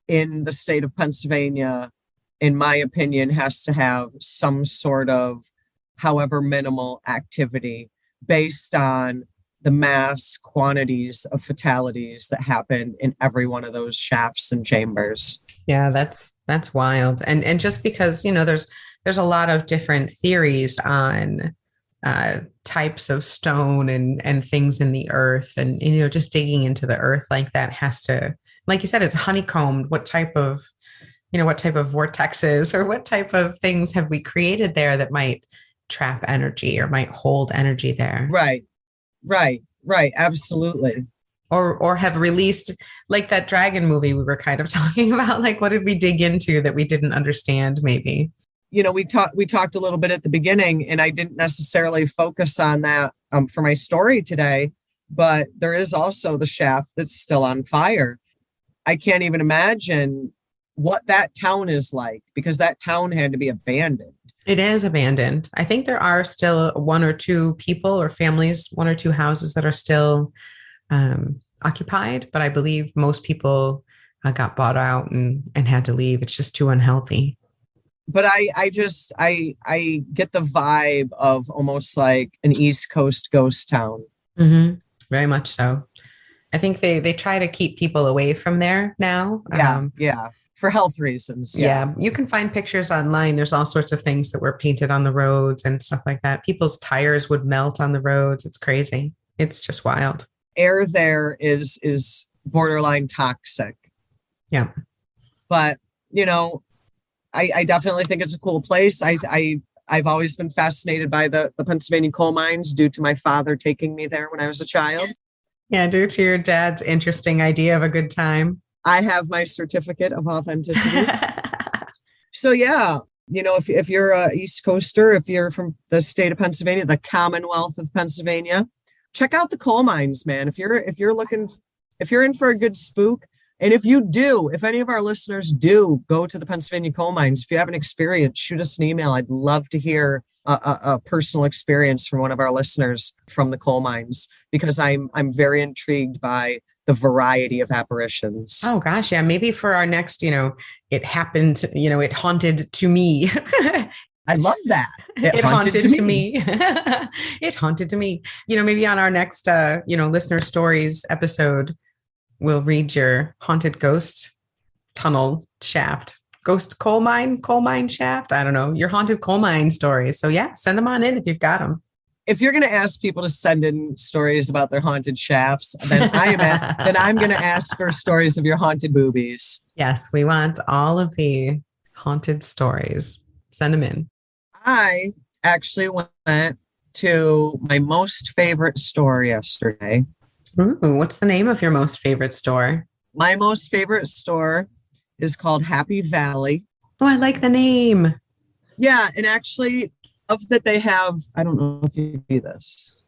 in the state of Pennsylvania, in my opinion, has to have some sort of, however minimal, activity based on the mass quantities of fatalities that happen in every one of those shafts and chambers. Yeah, that's wild. And just because, there's a lot of different theories on types of stone and things in the earth, and just digging into the earth like that has to, like you said, it's honeycombed. What type of vortexes or what type of things have we created there that might trap energy or might hold energy there? Right. Absolutely. Or have released, like that dragon movie we were kind of talking about, like what did we dig into that we didn't understand maybe? We talked a little bit at the beginning, and I didn't necessarily focus on that for my story today, but there is also the shaft that's still on fire. I can't even imagine what that town is like, because that town had to be abandoned. It is abandoned. I think there are still one or two people or families, one or two houses that are still occupied, but I believe most people got bought out and had to leave. It's just too unhealthy. But I get the vibe of almost like an East Coast ghost town. Mm-hmm. Very much so. I think they try to keep people away from there now. Yeah. For health reasons. Yeah. Yeah, you can find pictures online. There's all sorts of things that were painted on the roads and stuff like that. People's tires would melt on the roads. It's crazy. It's just wild. Air there is borderline toxic. Yeah. But I definitely think it's a cool place. I've always been fascinated by the Pennsylvania coal mines due to my father taking me there when I was a child. Yeah, due to your dad's interesting idea of a good time. I have my certificate of authenticity. So yeah, if you're a East Coaster, if you're from the state of Pennsylvania, the Commonwealth of Pennsylvania, check out the coal mines, man. If you're in for a good spook, and if any of our listeners do go to the Pennsylvania coal mines, if you have an experience, shoot us an email. I'd love to hear a personal experience from one of our listeners from the coal mines, because I'm very intrigued by the variety of apparitions. Oh gosh, yeah. Maybe for our next, it happened, it haunted to me. I love that. It haunted to me. It haunted to me. Maybe on our next, listener stories episode, we'll read your haunted ghost tunnel shaft, ghost coal mine shaft. I don't know, your haunted coal mine stories. So yeah, send them on in if you've got them. If you're going to ask people to send in stories about their haunted shafts, then I'm going to ask for stories of your haunted boobies. Yes, we want all of the haunted stories. Send them in. I actually went to my most favorite store yesterday. Ooh, what's the name of your most favorite store? My most favorite store is called Happy Valley. Oh, I like the name. Yeah, and actually, of that they have, I don't know if you see this.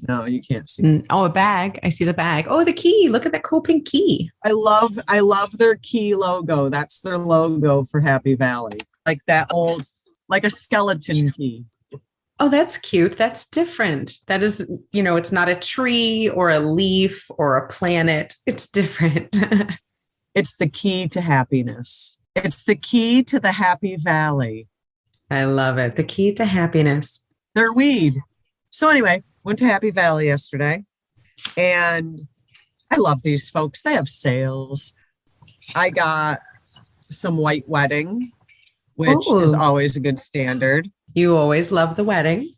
No, you can't see. Oh, a bag. I see the bag. Oh, the key. Look at that cool pink key. I love their key logo. That's their logo for Happy Valley. Like that old, like a skeleton key. Oh, that's cute. That's different. That is, it's not a tree or a leaf or a planet. It's different. It's the key to happiness. It's the key to the Happy Valley. I love it. The key to happiness. They're weed. So anyway, went to Happy Valley yesterday, and I love these folks. They have sales. I got some white wedding, which is always a good standard. You always love the wedding.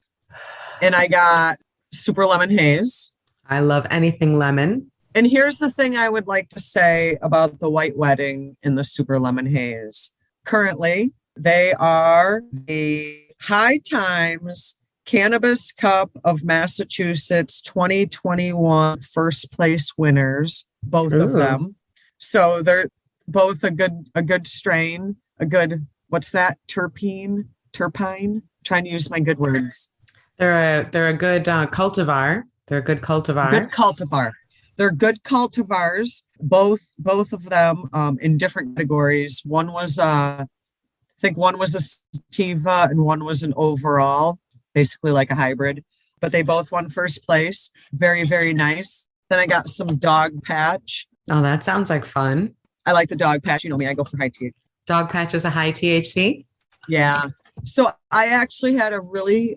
And I got super lemon haze. I love anything lemon. And here's the thing I would like to say about the white wedding and the super lemon haze. Currently, they are the High Times Cannabis Cup of Massachusetts 2021 first place winners, both of them. So they're both a good strain, a good, what's that? Terpene? Trying to use my good words. They're a good cultivar. They're a good cultivar. Good cultivar. They're good cultivars. Both of them in different categories. One was I think one was a sativa and one was an overall, basically like a hybrid. But they both won first place. Very, very nice. Then I got some dog patch. Oh, that sounds like fun. I like the dog patch. You know me, I go for high THC. Dog patch is a high THC? Yeah. So I actually had a really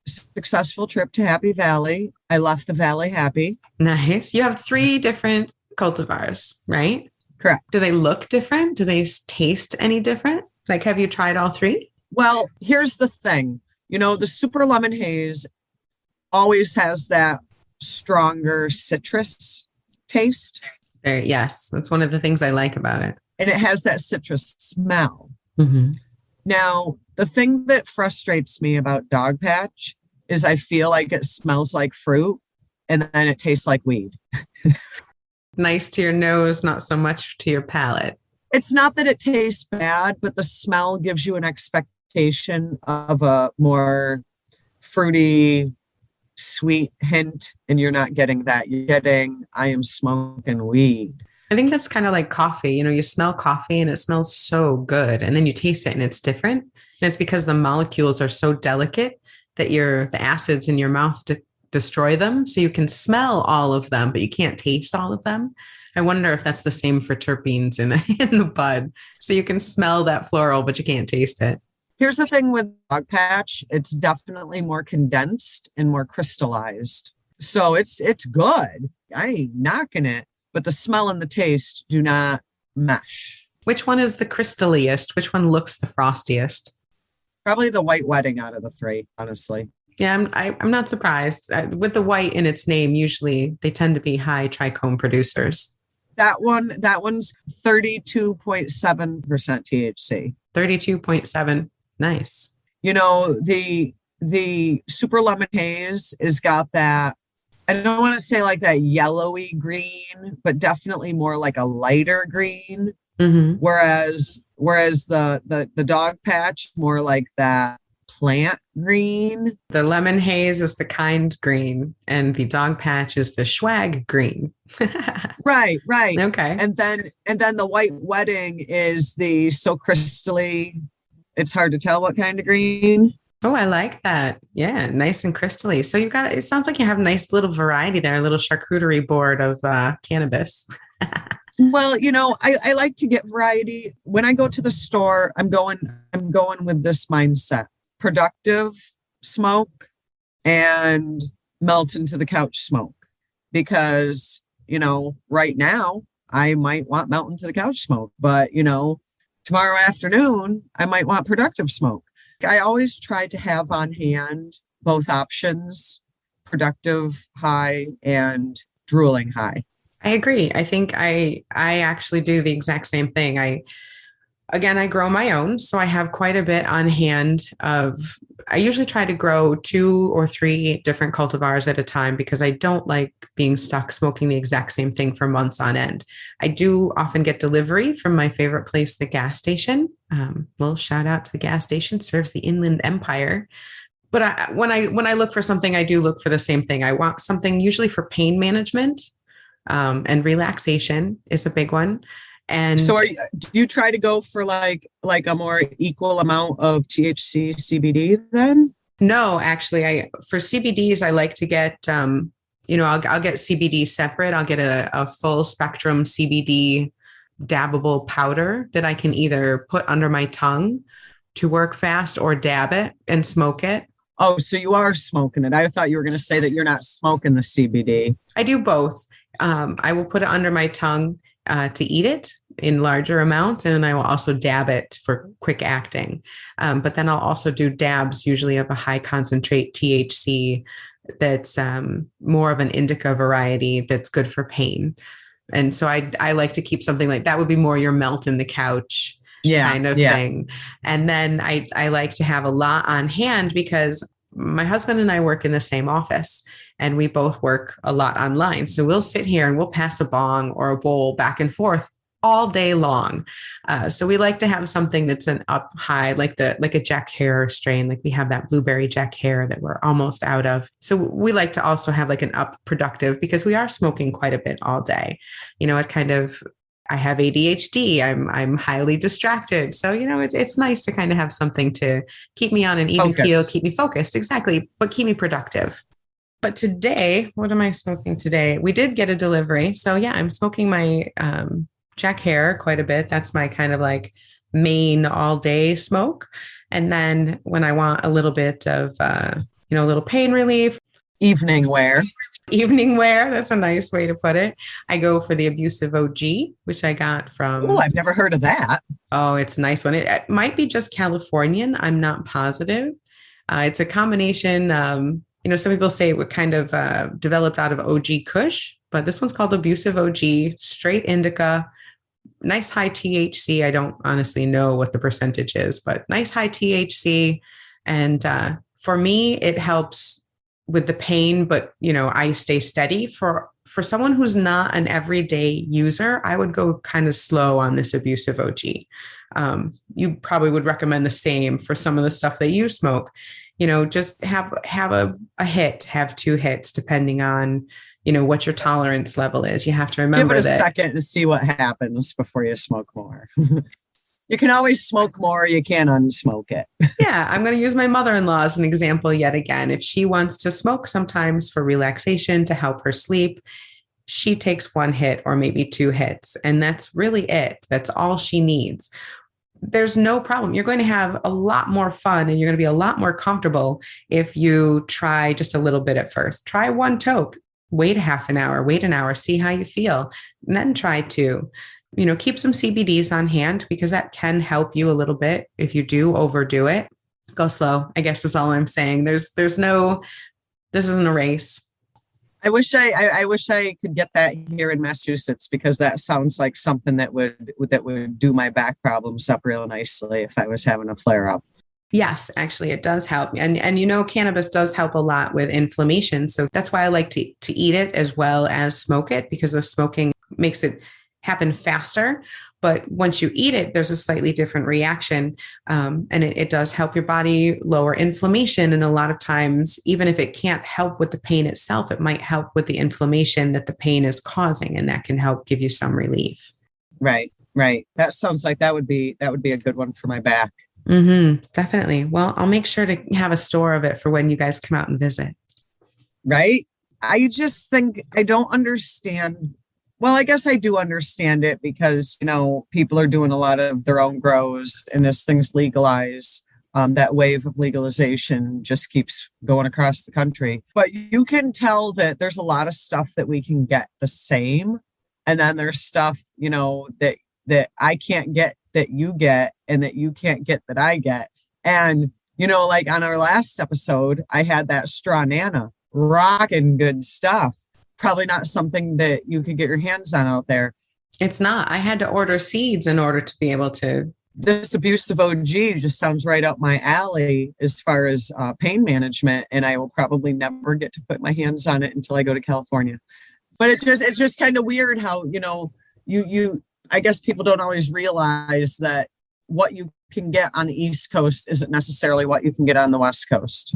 successful trip to Happy Valley. I left the valley happy. Nice. You have 3 different cultivars, right? Correct. Do they look different? Do they taste any different? Like, have you tried all 3? Well, here's the thing. The super lemon haze always has that stronger citrus taste. Yes, that's one of the things I like about it. And it has that citrus smell. Mm-hmm. Now, the thing that frustrates me about dog patch is I feel like it smells like fruit and then it tastes like weed. Nice to your nose, not so much to your palate. It's not that it tastes bad, but the smell gives you an expectation of a more fruity, sweet hint, and you're not getting that. You're getting, I am smoking weed. I think that's kind of like coffee. You smell coffee and it smells so good. And then you taste it and it's different. And it's because the molecules are so delicate that the acids in your mouth destroy them. So you can smell all of them, but you can't taste all of them. I wonder if that's the same for terpenes in the bud. So you can smell that floral, but you can't taste it. Here's the thing with dog patch. It's definitely more condensed and more crystallized. So it's good. I ain't knocking it, but the smell and the taste do not mesh. Which one is the crystalliest? Which one looks the frostiest? Probably the white wedding out of the three, honestly. Yeah, I'm not surprised. With the white in its name, usually they tend to be high trichome producers. That one's 32.7% THC. 32.7. Nice. The super lemon haze has got that, I don't want to say like that yellowy green, but definitely more like a lighter green. Mm-hmm. Whereas the dog patch, more like that plant green. The lemon haze is the kind green, and the dog patch is the swag green. Right. Okay. And then the white wedding is the so crystally, it's hard to tell what kind of green. Oh, I like that. Yeah, nice and crystally. So it sounds like you have a nice little variety there, a little charcuterie board of cannabis. Well, I like to get variety. When I go to the store, I'm going with this mindset: productive smoke and melt into the couch smoke. Because, right now I might want melt into the couch smoke, but tomorrow afternoon I might want productive smoke. I always try to have on hand both options: productive high and drooling high. I agree. I think I actually do the exact same thing. I grow my own, so I have quite a bit on hand I usually try to grow 2 or 3 different cultivars at a time because I don't like being stuck smoking the exact same thing for months on end. I do often get delivery from my favorite place, the gas station. Little shout out to the gas station, serves the Inland Empire. But when I look for something, I do look for the same thing. I want something usually for pain management, and relaxation is a big one. And so do you try to go for like a more equal amount of THC CBD then? No, actually, for CBDs, I like to get, I'll get CBD separate. I'll get a full spectrum CBD dabbable powder that I can either put under my tongue to work fast or dab it and smoke it. Oh, so you are smoking it. I thought you were going to say that you're not smoking the CBD. I do both. I will put it under my tongue to eat it in larger amounts. And then I will also dab it for quick acting. But then I'll also do dabs, usually of a high concentrate THC that's more of an indica variety that's good for pain. And so I like to keep something like that would be more your melt in the couch kind of thing. And then I like to have a lot on hand because my husband and I work in the same office and we both work a lot online. So we'll sit here and we'll pass a bong or a bowl back and forth all day long. So we like to have something that's an up high, like a Jack Hare strain. Like we have that blueberry Jack Hare that we're almost out of. So we like to also have like an up productive because we are smoking quite a bit all day. I have ADHD. I'm highly distracted. So, it's nice to kind of have something to keep me on an even keel, keep me focused. Exactly. But keep me productive. But today, what am I smoking today? We did get a delivery. So yeah, I'm smoking my Jack Hare quite a bit. That's my kind of like main all day smoke. And then when I want a little bit of, a little pain relief. Evening wear. That's a nice way to put it. I go for the Abusive OG, which I got from. Oh, I've never heard of that. Oh, it's a nice one. It might be just Californian. I'm not positive. It's a combination. Some people say it would kind of developed out of OG Kush, but this one's called Abusive OG, straight indica, nice high THC. I don't honestly know what the percentage is, but nice high THC. And for me, it helps with the pain, but I stay steady. For someone who's not an everyday user, I would go kind of slow on this Abusive OG. You probably would recommend the same for some of the stuff that you smoke. Just have a hit, have 2 hits, depending on what your tolerance level is. You have to remember Give it a that. second to see what happens before you smoke more. You can always smoke more. You can't unsmoke it. Yeah, I'm going to use my mother-in-law as an example yet again. If she wants to smoke sometimes for relaxation to help her sleep, she takes one hit or maybe two hits, and that's really it. That's all she needs. There's no problem. You're going to have a lot more fun and you're going to be a lot more comfortable if you try just a little bit at first. Try one toke, wait a half an hour, wait an hour, see how you feel, and then try two. Keep some CBDs on hand because that can help you a little bit if you do overdo it. Go slow, I guess is all I'm saying. This isn't a race. I wish I could get that here in Massachusetts, because that sounds like something that would do my back problems up real nicely if I was having a flare up. Yes, actually, it does help. And cannabis does help a lot with inflammation. So that's why I like to eat it as well as smoke it, because the smoking makes it happen faster. But once you eat it, there's a slightly different reaction. And it does help your body lower inflammation. And a lot of times, even if it can't help with the pain itself, it might help with the inflammation that the pain is causing. And that can help give you some relief. Right. That sounds like that would be a good one for my back. Mm-hmm, definitely. Well, I'll make sure to have a store of it for when you guys come out and visit. Right. I just think I don't understand. Well, I guess I do understand it because, people are doing a lot of their own grows, and as things legalize, that wave of legalization just keeps going across the country. But you can tell that there's a lot of stuff that we can get the same. And then there's stuff, that I can't get that you get, and that you can't get that I get. And, like on our last episode, I had that straw nana, rocking good stuff. Probably not something that you could get your hands on out there. It's not. I had to order seeds in order to be able to. This abusive OG just sounds right up my alley as far as pain management. And I will probably never get to put my hands on it until I go to California. But it's just kind of weird how, I guess people don't always realize that what you can get on the East Coast isn't necessarily what you can get on the West Coast.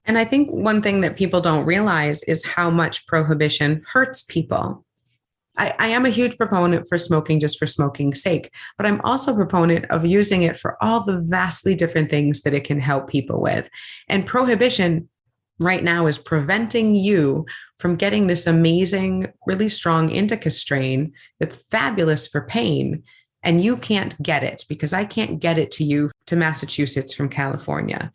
And I think one thing that people don't realize is how much prohibition hurts people. I am a huge proponent for smoking just for smoking's sake, but I'm also a proponent of using it for all the vastly different things that it can help people with. And prohibition right now is preventing you from getting this amazing, really strong indica strain that's fabulous for pain. And you can't get it because I can't get it to you to Massachusetts from California.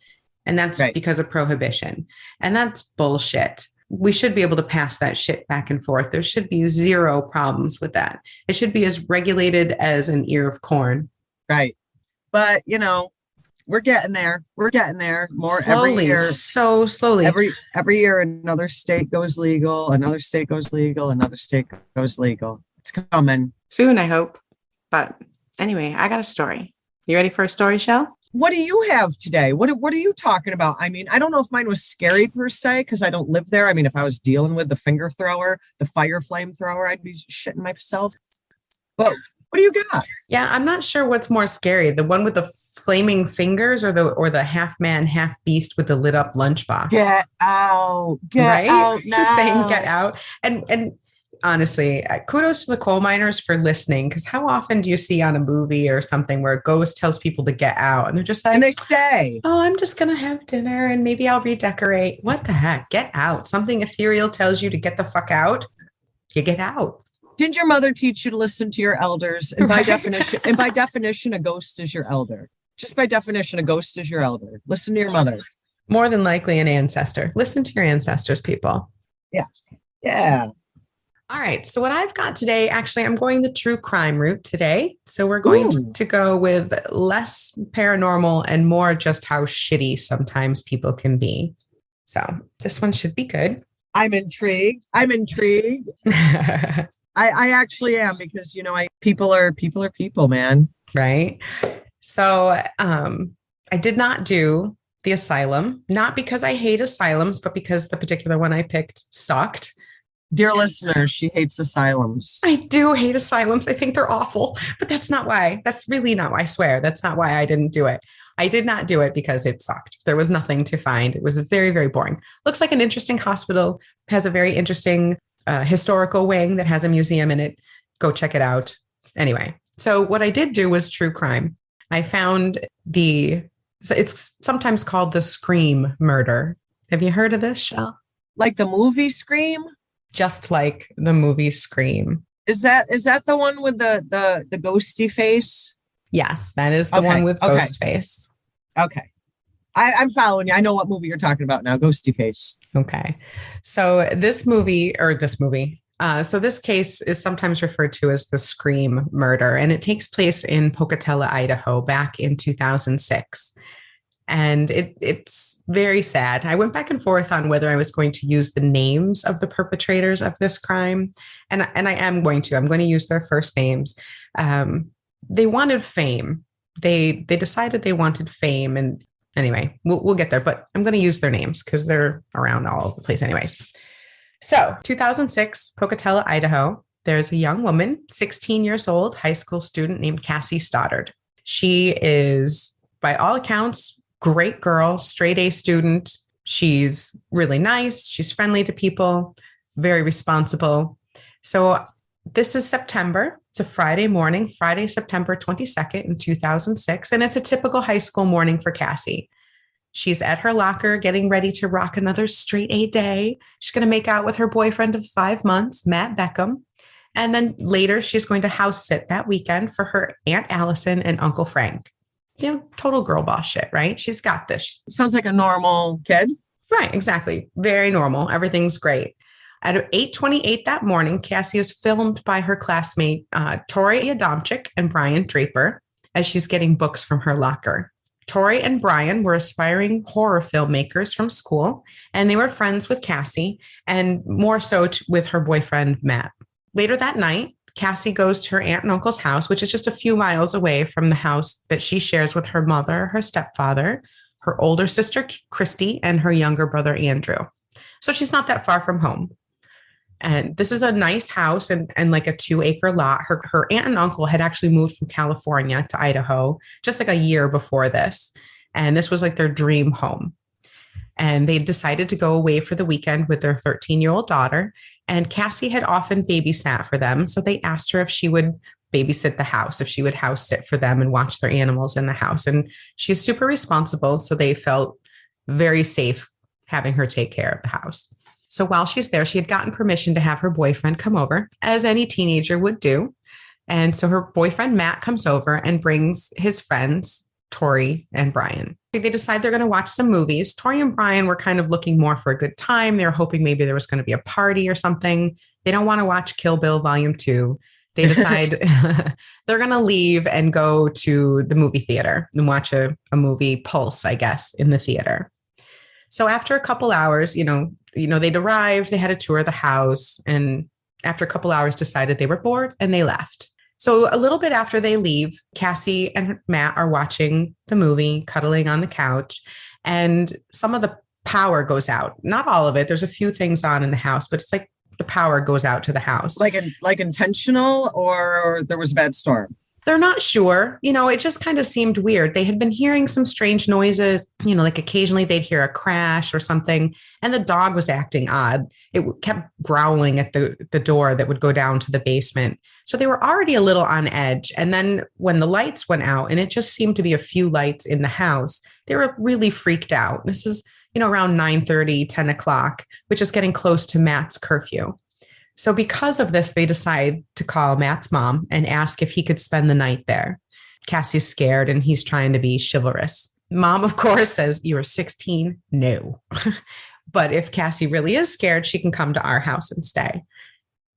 And that's right. Because of prohibition. And that's bullshit. We should be able to pass that shit back and forth. There should be zero problems with that. It should be as regulated as an ear of corn. Right. But, we're getting there. More slowly, every year. So slowly. Every year, another state goes legal. Another state goes legal. Another state goes legal. It's coming. Soon, I hope. But anyway, I got a story. You ready for a story, Chelle? What do you have today? What are you talking about? I mean, I don't know if mine was scary per se, because I don't live there. I mean, if I was dealing with the finger thrower, the fire flame thrower, I'd be shitting myself. But what do you got? Yeah, I'm not sure what's more scary, the one with the flaming fingers or the half man, half beast with the lit up lunchbox. Get out. Get out now. Saying get out. And honestly, kudos to the coal miners for listening, because how often do you see on a movie or something where a ghost tells people to get out and they're just like, and they stay. Oh, I'm just going to have dinner and maybe I'll redecorate. What the heck? Get out. Something ethereal tells you to get the fuck out. You get out. Didn't your mother teach you to listen to your elders? And by definition, a ghost is your elder. Just by definition, a ghost is your elder. Listen to your mother. More than likely an ancestor. Listen to your ancestors, people. Yeah. Yeah. All right. So what I've got today, actually, I'm going the true crime route today. So we're going to go with less paranormal and more just how shitty sometimes people can be. So this one should be good. I'm intrigued. I actually am, because, people are people, man. Right. So I did not do the asylum, not because I hate asylums, but because the particular one I picked sucked. Dear listeners, she hates asylums. I do hate asylums. I think they're awful, but that's not why. That's really not why. I swear that's not why I didn't do it. I did not do it because it sucked. There was nothing to find. It was very, very boring. Looks like an interesting hospital, has a very interesting historical wing that has a museum in it. Go check it out. Anyway, so what I did do was true crime. I found it's sometimes called the Scream murder. Have you heard of this, Chelle? Like the movie Scream? Just like the movie Scream. Is that the one with the ghosty face? Yes, that is the one with ghost face. Okay. I'm following you. I know what movie you're talking about now. Ghosty face. Okay. So this case is sometimes referred to as the Scream murder, and it takes place in Pocatello, Idaho, back in 2006. And it's very sad. I went back and forth on whether I was going to use the names of the perpetrators of this crime. And I am going to. I'm going to use their first names. They wanted fame. They decided they wanted fame. And anyway, we'll get there. But I'm going to use their names because they're around all over the place anyways. So 2006, Pocatello, Idaho. There's a young woman, 16 years old, high school student named Cassie Stoddart. She is, by all accounts, great girl, straight A student. She's really nice. She's friendly to people, very responsible. So this is September. It's a Friday morning, Friday, September 22nd in 2006. And it's a typical high school morning for Cassie. She's at her locker getting ready to rock another straight A day. She's going to make out with her boyfriend of 5 months, Matt Beckham. And then later she's going to house sit that weekend for her Aunt Allison and Uncle Frank. Total girl boss shit, right? She's got this. Sounds like a normal kid. Right, exactly. Very normal. Everything's great. At 8:28 that morning, Cassie is filmed by her classmate, Tori Adamczyk and Brian Draper, as she's getting books from her locker. Tori and Brian were aspiring horror filmmakers from school, and they were friends with Cassie, and more so with her boyfriend, Matt. Later that night, Cassie goes to her aunt and uncle's house, which is just a few miles away from the house that she shares with her mother, her stepfather, her older sister, Christy, and her younger brother, Andrew. So she's not that far from home. And this is a nice house and like a 2-acre lot. Her aunt and uncle had actually moved from California to Idaho just like a year before this. And this was like their dream home. And they decided to go away for the weekend with their 13-year-old daughter. And Cassie had often babysat for them. So they asked her if she would babysit the house, if she would house sit for them and watch their animals in the house. And she's super responsible. So they felt very safe having her take care of the house. So while she's there, she had gotten permission to have her boyfriend come over, as any teenager would do. And so her boyfriend, Matt, comes over and brings his friends, Tori and Brian. They decide they're going to watch some movies. Tori and Brian were kind of looking more for a good time. They were hoping maybe there was going to be a party or something. They don't want to watch Kill Bill Volume 2. They decide they're going to leave and go to the movie theater and watch a movie, Pulse, I guess, in the theater. So after a couple hours, they'd arrived, they had a tour of the house, and after a couple hours decided they were bored and they left. So a little bit after they leave, Cassie and Matt are watching the movie, cuddling on the couch, and some of the power goes out. Not all of it. There's a few things on in the house, but it's like the power goes out to the house. Like intentional, or there was a bad storm? They're not sure. It just kind of seemed weird. They had been hearing some strange noises, like occasionally they'd hear a crash or something. And the dog was acting odd. It kept growling at the door that would go down to the basement. So they were already a little on edge. And then when the lights went out, and it just seemed to be a few lights in the house, they were really freaked out. This is, around 9:30, 10 o'clock, which is getting close to Matt's curfew. So because of this, they decide to call Matt's mom and ask if he could spend the night there. Cassie's scared and he's trying to be chivalrous. Mom, of course, says, "You are 16. No." But if Cassie really is scared, she can come to our house and stay.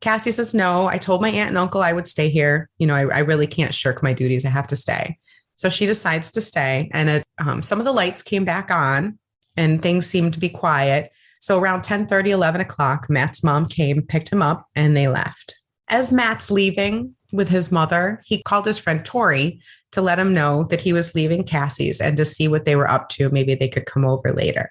Cassie says, "No, I told my aunt and uncle I would stay here. I really can't shirk my duties. I have to stay." So she decides to stay. And some of the lights came back on and things seemed to be quiet. So around 10:30, 11 o'clock, Matt's mom came, picked him up, and they left. As Matt's leaving with his mother, he called his friend Tori to let him know that he was leaving Cassie's and to see what they were up to. Maybe they could come over later.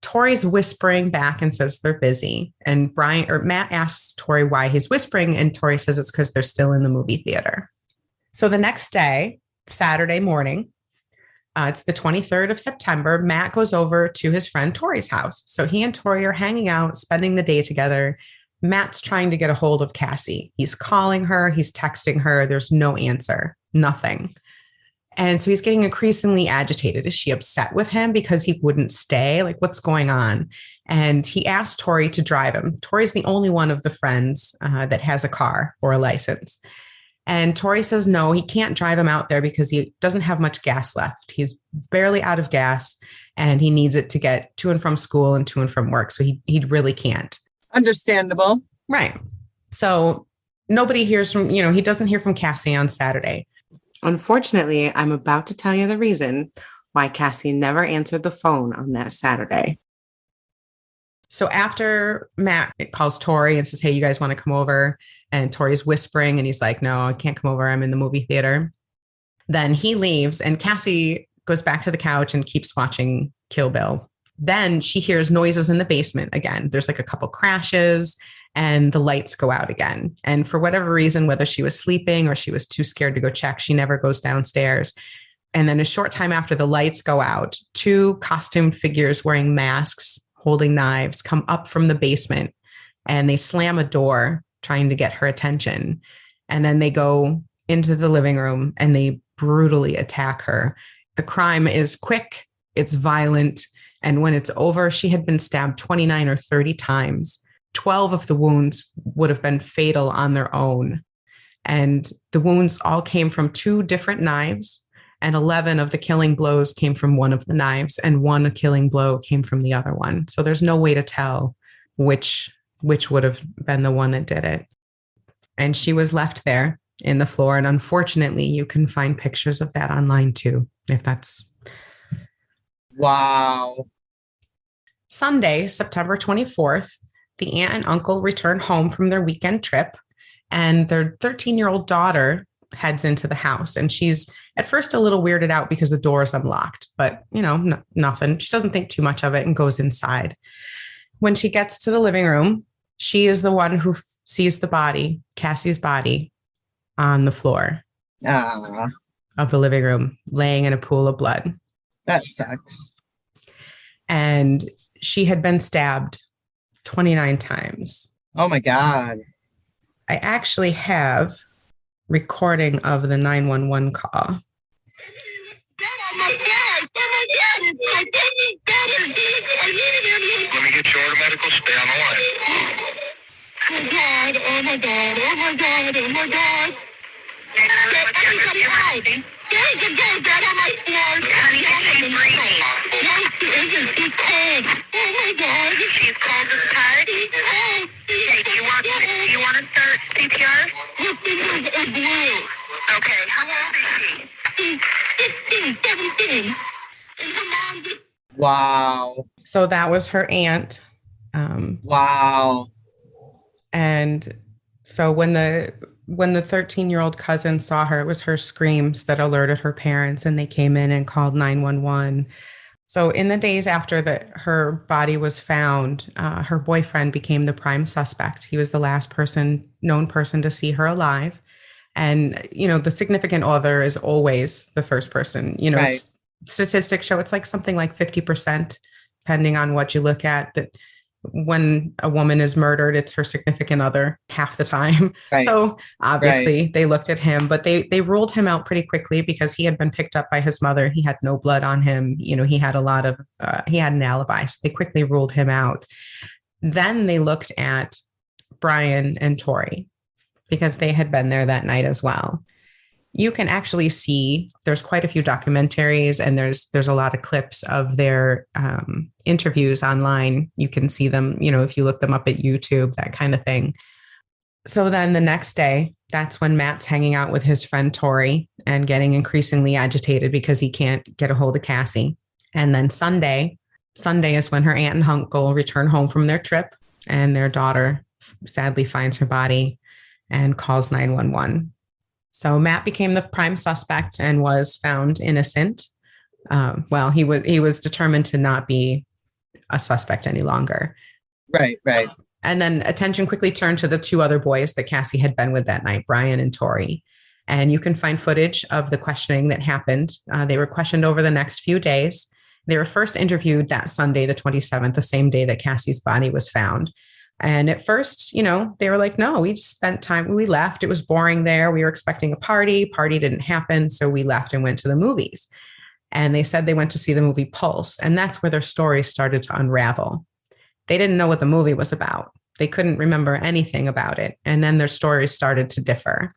Tori's whispering back and says they're busy. And Matt asks Tori why he's whispering, and Tori says it's because they're still in the movie theater. So the next day, Saturday morning, it's the 23rd of September. Matt goes over to his friend Tori's house. So he and Tori are hanging out, spending the day together. Matt's trying to get a hold of Cassie. He's calling her, he's texting her. There's no answer, nothing. And so he's getting increasingly agitated. Is she upset with him because he wouldn't stay? Like, what's going on? And he asked Tori to drive him. Tori's the only one of the friends that has a car or a license. And Tori says, no, he can't drive him out there because he doesn't have much gas left. He's barely out of gas and he needs it to get to and from school and to and from work. So he really can't. Understandable. Right. So nobody hears from, he doesn't hear from Cassie on Saturday. Unfortunately, I'm about to tell you the reason why Cassie never answered the phone on that Saturday. So after Matt calls Tori and says, hey, you guys want to come over? And Tori's whispering and he's like, no, I can't come over. I'm in the movie theater. Then he leaves and Cassie goes back to the couch and keeps watching Kill Bill. Then she hears noises in the basement again. There's like a couple crashes and the lights go out again. And for whatever reason, whether she was sleeping or she was too scared to go check, she never goes downstairs. And then a short time after the lights go out, 2 costumed figures wearing masks, holding knives, come up from the basement and they slam a door trying to get her attention. And then they go into the living room and they brutally attack her. The crime is quick, it's violent. And when it's over, she had been stabbed 29 or 30 times. 12 of the wounds would have been fatal on their own. And the wounds all came from 2 different knives. And 11 of the killing blows came from one of the knives and 1 killing blow came from the other one. So there's no way to tell which would have been the one that did it. And she was left there in the floor. And unfortunately, you can find pictures of that online too, if that's. Wow. Sunday, September 24th, the aunt and uncle return home from their weekend trip and their 13-year-old daughter heads into the house. And she's at first a little weirded out because the door is unlocked, but nothing. She doesn't think too much of it and goes inside. When she gets to the living room, she is the one who sees the body, Cassie's body, on the floor of the living room, laying in a pool of blood. That sucks. And she had been stabbed 29 times. Oh my God. I actually have recording of the 911 call. Let me get your medical. Stay on the line. Oh God, oh my God, oh my God, oh my God. Everybody hide. Get on my floor. Honey, she's breathing. No, she isn't. She's cold. Oh my God. She's cold as party. Oh. Hey, do you want to start CPR? Okay, how old is she? 15, 17. And her mom just... Wow. So that was her aunt. Wow. And so when the 13-year-old cousin saw her, it was her screams that alerted her parents and they came in and called 911. So in the days after her body was found, her boyfriend became the prime suspect. He was the last known person to see her alive. And, the significant other is always the first person. Right. Statistics show it's like something like 50%, depending on what you look at, that when a woman is murdered, it's her significant other half the time. Right. So obviously they looked at him, but they ruled him out pretty quickly because he had been picked up by his mother. He had no blood on him. He had he had an alibi. So they quickly ruled him out. Then they looked at Brian and Tori because they had been there that night as well. You can actually see there's quite a few documentaries and there's a lot of clips of their interviews online. You can see them, if you look them up at YouTube, that kind of thing. So then the next day, that's when Matt's hanging out with his friend Tori and getting increasingly agitated because he can't get a hold of Cassie. And then Sunday is when her aunt and uncle return home from their trip and their daughter sadly finds her body and calls 911. So Matt became the prime suspect and was found innocent. He was determined to not be a suspect any longer. Right. And then attention quickly turned to the 2 other boys that Cassie had been with that night, Brian and Tori. And you can find footage of the questioning that happened. They were questioned over the next few days. They were first interviewed that Sunday, the 27th, the same day that Cassie's body was found. And at first, they were like, no, we just spent time. We left. It was boring there. We were expecting a party. Party didn't happen. So we left and went to the movies. And they said they went to see the movie Pulse. And that's where their story started to unravel. They didn't know what the movie was about. They couldn't remember anything about it. And then their stories started to differ.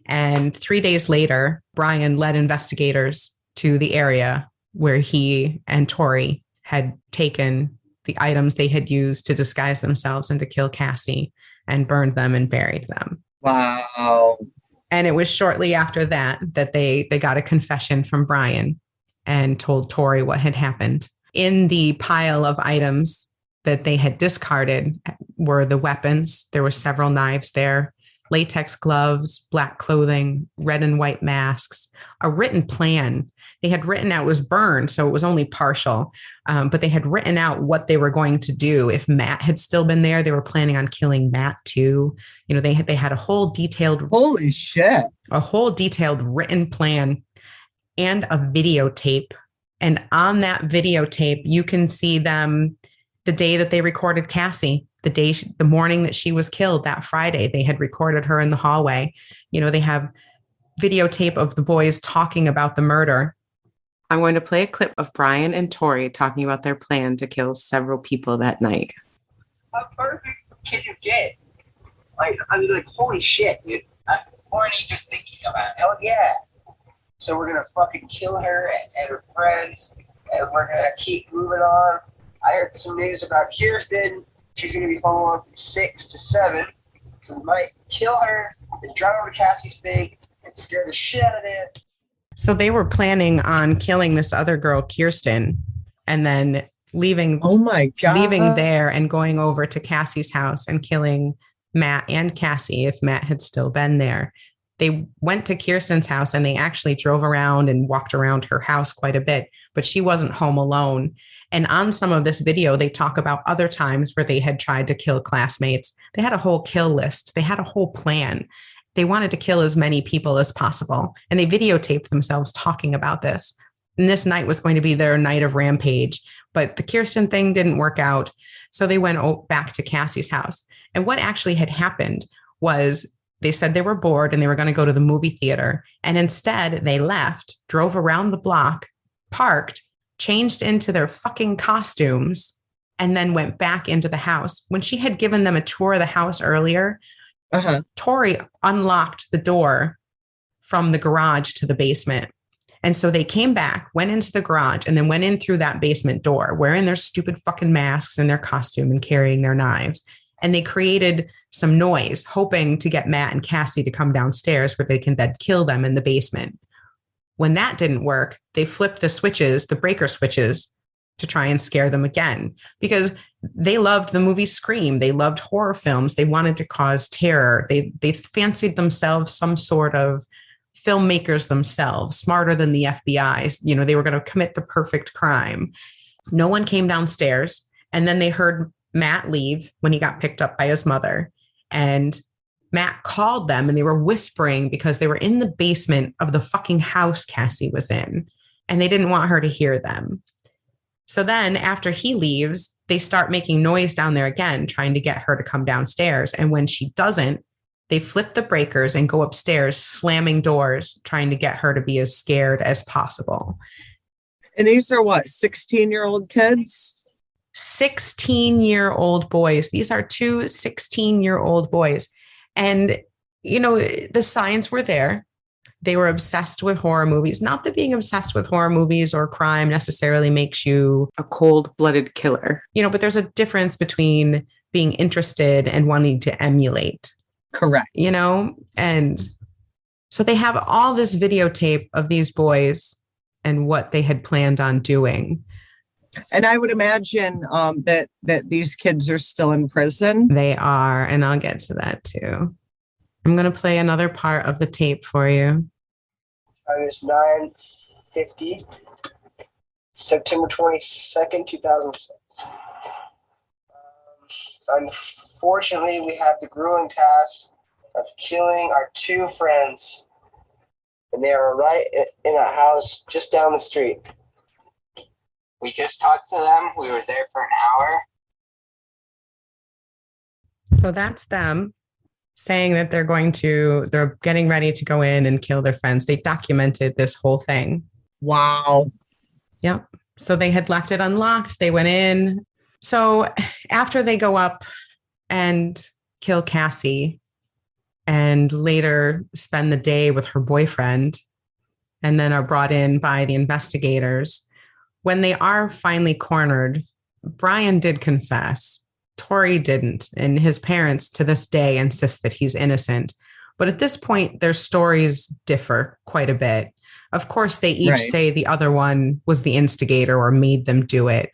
And 3 days later, Brian led investigators to the area where he and Tori had taken the items they had used to disguise themselves and to kill Cassie, and burned them and buried them. Wow. And it was shortly after that they got a confession from Brian and told Tori what had happened. In the pile of items that they had discarded were the weapons. There were several knives there, latex gloves, black clothing, red and white masks, a written plan. They had written out, it was burned, so it was only partial, but they had written out what they were going to do. If Matt had still been there, they were planning on killing Matt too. They had a whole detailed, holy shit, a whole detailed written plan and a videotape. And on that videotape, you can see them the day that they recorded Cassie, the morning that she was killed, that Friday. They had recorded her in the hallway. They have videotape of the boys talking about the murder. I'm going to play a clip of Brian and Tori talking about their plan to kill several people that night. How perfect can you get? Holy shit, dude. I'm horny just thinking about it. Hell yeah. So we're gonna fucking kill her and her friends, and we're gonna keep moving on. I heard some news about Kirsten. She's gonna be home from 6 to 7. So we might kill her and drive over to Cassie's thing and scare the shit out of them. So they were planning on killing this other girl, Kirsten, and then leaving. Oh my God. Leaving there and going over to Cassie's house and killing Matt and Cassie if Matt had still been there. They went to Kirsten's house and they actually drove around and walked around her house quite a bit, but she wasn't home alone. And on some of this video, they talk about other times where they had tried to kill classmates. They had a whole kill list. They had a whole plan. They wanted to kill as many people as possible. And they videotaped themselves talking about this. And this night was going to be their night of rampage. But the Kirsten thing didn't work out. So they went back to Cassie's house. And what actually had happened was they said they were bored and they were going to go to the movie theater. And instead they left, drove around the block, parked, changed into their fucking costumes, and then went back into the house. When she had given them a tour of the house earlier, Tori unlocked the door from the garage to the basement. And so they came back, went into the garage, and then went in through that basement door, wearing their stupid fucking masks and their costume and carrying their knives. And they created some noise, hoping to get Matt and Cassie to come downstairs where they can then kill them in the basement. When that didn't work, they flipped the switches, the breaker switches, to try and scare them again, because they loved the movie Scream. They loved horror films. They wanted to cause terror. They fancied themselves some sort of filmmakers themselves, smarter than the FBI. They were going to commit the perfect crime. No one came downstairs. And then they heard Matt leave when he got picked up by his mother. And Matt called them and they were whispering because they were in the basement of the fucking house Cassie was in. And they didn't want her to hear them. So then after he leaves, they start making noise down there again, trying to get her to come downstairs. And when she doesn't, they flip the breakers and go upstairs, slamming doors, trying to get her to be as scared as possible. And these are what, 16-year-old kids? 16-year-old boys. These are two 16-year-old boys. And, the signs were there. They were obsessed with horror movies. Not that being obsessed with horror movies or crime necessarily makes you a cold-blooded killer, but there's a difference between being interested and wanting to emulate. Correct. And so they have all this videotape of these boys and what they had planned on doing. And I would imagine that these kids are still in prison. They are, and I'll get to that too. I'm going to play another part of the tape for you. It was 9:50, September 22nd, 2006. Unfortunately, we have the grueling task of killing our two friends, and they are right in a house just down the street. We just talked to them. We were there for an hour. So that's them saying that they're getting ready to go in and kill their friends. They documented this whole thing. Wow. Yep. So they had left it unlocked. They went in. So after they go up and kill Cassie and later spend the day with her boyfriend and then are brought in by the investigators, when they are finally cornered, Brian did confess. Tori didn't, and his parents to this day insist that he's innocent. But at this point, their stories differ quite a bit. Of course, they each say the other one was the instigator or made them do it.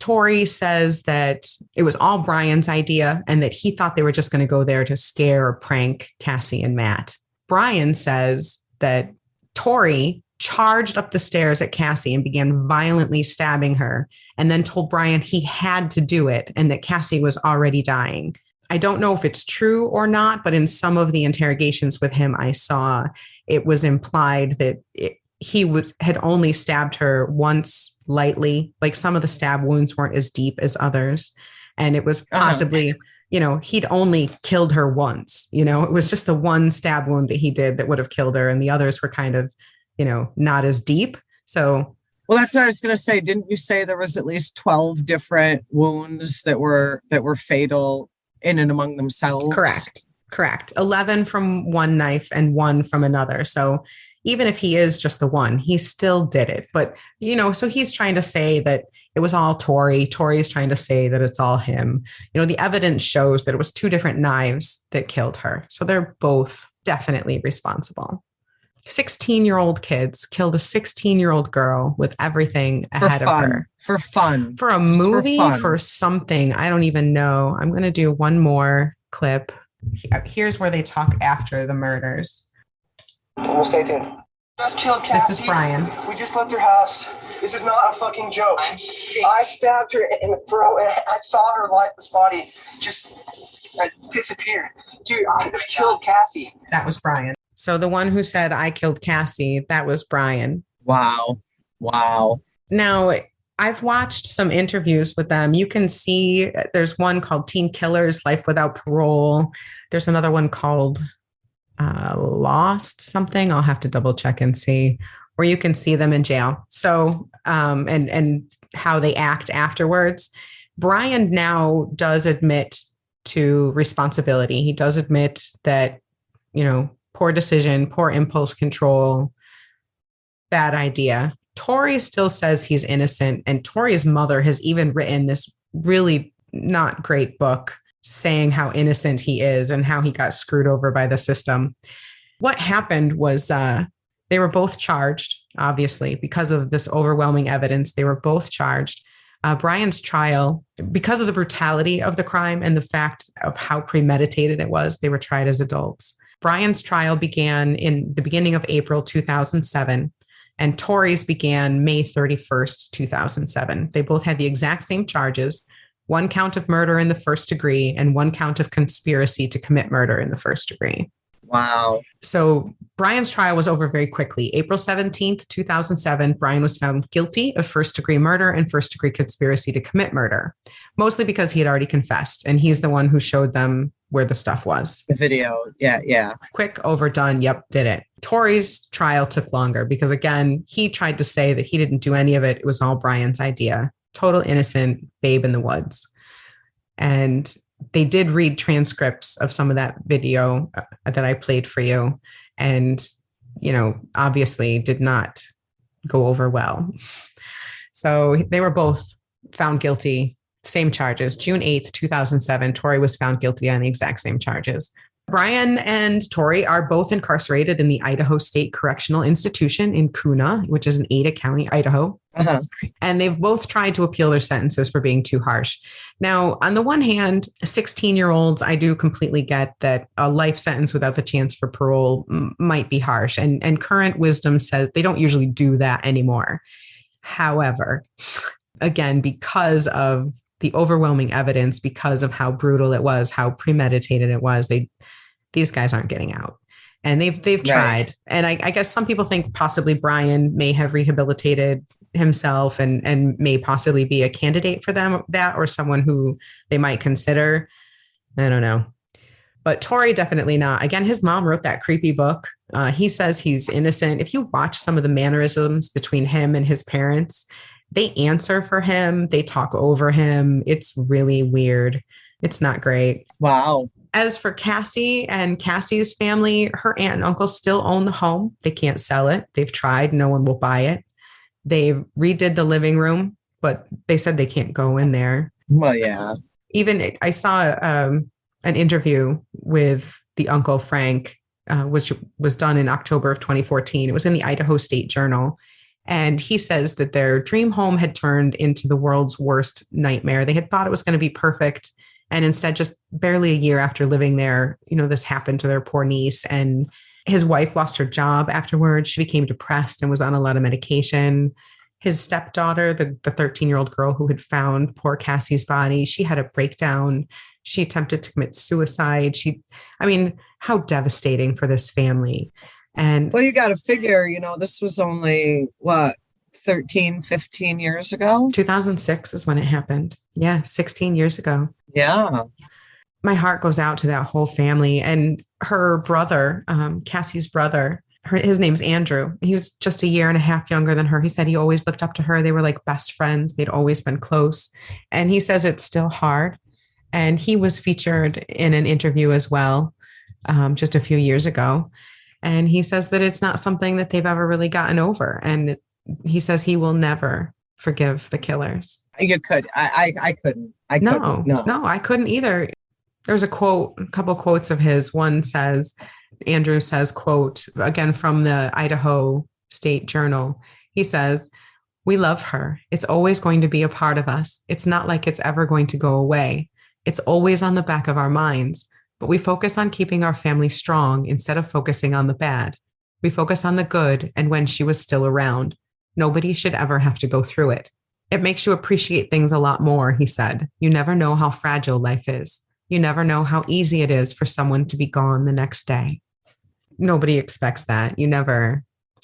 Tori says that it was all Brian's idea and that he thought they were just going to go there to scare or prank Cassie and Matt. Brian says that Tori charged up the stairs at Cassie and began violently stabbing her, and then told Brian he had to do it and that Cassie was already dying. I don't know if it's true or not, but in some of the interrogations with him, I saw it was implied that he had only stabbed her once lightly. Like some of the stab wounds weren't as deep as others. And it was possibly, he'd only killed her once. It was just the one stab wound that he did that would have killed her. And the others were kind of, not as deep. So, well, that's what I was going to say. Didn't you say there was at least 12 different wounds that were fatal in and among themselves? Correct. 11 from one knife and 1 from another. So even if he is just the one, he still did it. But, so he's trying to say that it was all Tori. Tori's trying to say that it's all him. The evidence shows that it was 2 different knives that killed her. So they're both definitely responsible. 16-year-old kids killed a 16-year-old girl with everything ahead of her. For fun. For a movie, for something. I don't even know. I'm going to do one more clip. Here's where they talk after the murders. We'll stay tuned. Just killed Cassie. This is Brian. We just left her house. This is not a fucking joke. I stabbed her in the throat and I saw her lifeless body just disappear. Dude, I just killed Cassie. That was Brian. So the one who said I killed Cassie, that was Brian. Wow. Now, I've watched some interviews with them. You can see there's one called Teen Killers, Life Without Parole. There's another one called Lost something. I'll have to double check and see, where you can see them in jail. So, and how they act afterwards. Brian now does admit to responsibility. He does admit that, poor decision, poor impulse control, bad idea. Tori still says he's innocent. And Tori's mother has even written this really not great book saying how innocent he is and how he got screwed over by the system. What happened was they were both charged, obviously, because of this overwhelming evidence. They were both charged. Brian's trial, because of the brutality of the crime and the fact of how premeditated it was, they were tried as adults. Brian's trial began in the beginning of April 2007, and Tori's began May 31st, 2007. They both had the exact same charges, 1 count of murder in the first degree and 1 count of conspiracy to commit murder in the first degree. Wow. So Brian's trial was over very quickly. April 17th, 2007, Brian was found guilty of first-degree murder and first-degree conspiracy to commit murder, mostly because he had already confessed, and he's the one who showed them where the stuff was. The video. Yeah. Quick, overdone. Yep, did it. Tori's trial took longer because, again, he tried to say that he didn't do any of it. It was all Brian's idea. Total innocent babe in the woods. And they did read transcripts of some of that video that I played for you. And, obviously did not go over well. So they were both found guilty, same charges. June 8th, 2007, Tori was found guilty on the exact same charges. Brian and Tori are both incarcerated in the Idaho State Correctional Institution in Kuna, which is in Ada County, Idaho. And they've both tried to appeal their sentences for being too harsh. Now, on the one hand, 16-year-olds, I do completely get that a life sentence without the chance for parole might be harsh. And current wisdom says they don't usually do that anymore. However, again, because of the overwhelming evidence, because of how brutal it was, how premeditated it was, these guys aren't getting out. And they've tried. And I guess some people think possibly Brian may have rehabilitated himself and may possibly be a candidate for them, that or someone who they might consider. I don't know. But Tori, definitely not. Again, his mom wrote that creepy book. He says he's innocent. If you watch some of the mannerisms between him and his parents, they answer for him. They talk over him. It's really weird. It's not great. Wow. As for Cassie and Cassie's family, her aunt and uncle still own the home. They can't sell it. They've tried. No one will buy it. They redid the living room, but they said they can't go in there. Well, yeah. Even I saw an interview with the Uncle Frank, which was done in October of 2014. It was in the Idaho State Journal. And he says that their dream home had turned into the world's worst nightmare. They had thought it was going to be perfect. And instead, just barely a year after living there, this happened to their poor niece. And his wife lost her job afterwards. She became depressed and was on a lot of medication. His stepdaughter, the 13-year-old girl who had found poor Cassie's body, she had a breakdown. She attempted to commit suicide. How devastating for this family. And well, you got to figure, this was only 13, 15 years ago. 2006 is when it happened. Yeah, 16 years ago. Yeah. My heart goes out to that whole family. And her brother, Cassie's brother, his name's Andrew. He was just a year and a half younger than her. He said he always looked up to her. They were like best friends. They'd always been close. And he says it's still hard. And he was featured in an interview as well, just a few years ago. And he says that it's not something that they've ever really gotten over. And he says he will never forgive the killers. You could. I couldn't. No, I couldn't either. There's a couple quotes of his. One says, Andrew says, quote, again from the Idaho State Journal. He says, "We love her. It's always going to be a part of us. It's not like it's ever going to go away. It's always on the back of our minds, but we focus on keeping our family strong instead of focusing on the bad. We focus on the good and when she was still around. Nobody should ever have to go through it. It makes you appreciate things a lot more," he said. "You never know how fragile life is. You never know how easy it is for someone to be gone the next day." Nobody expects that.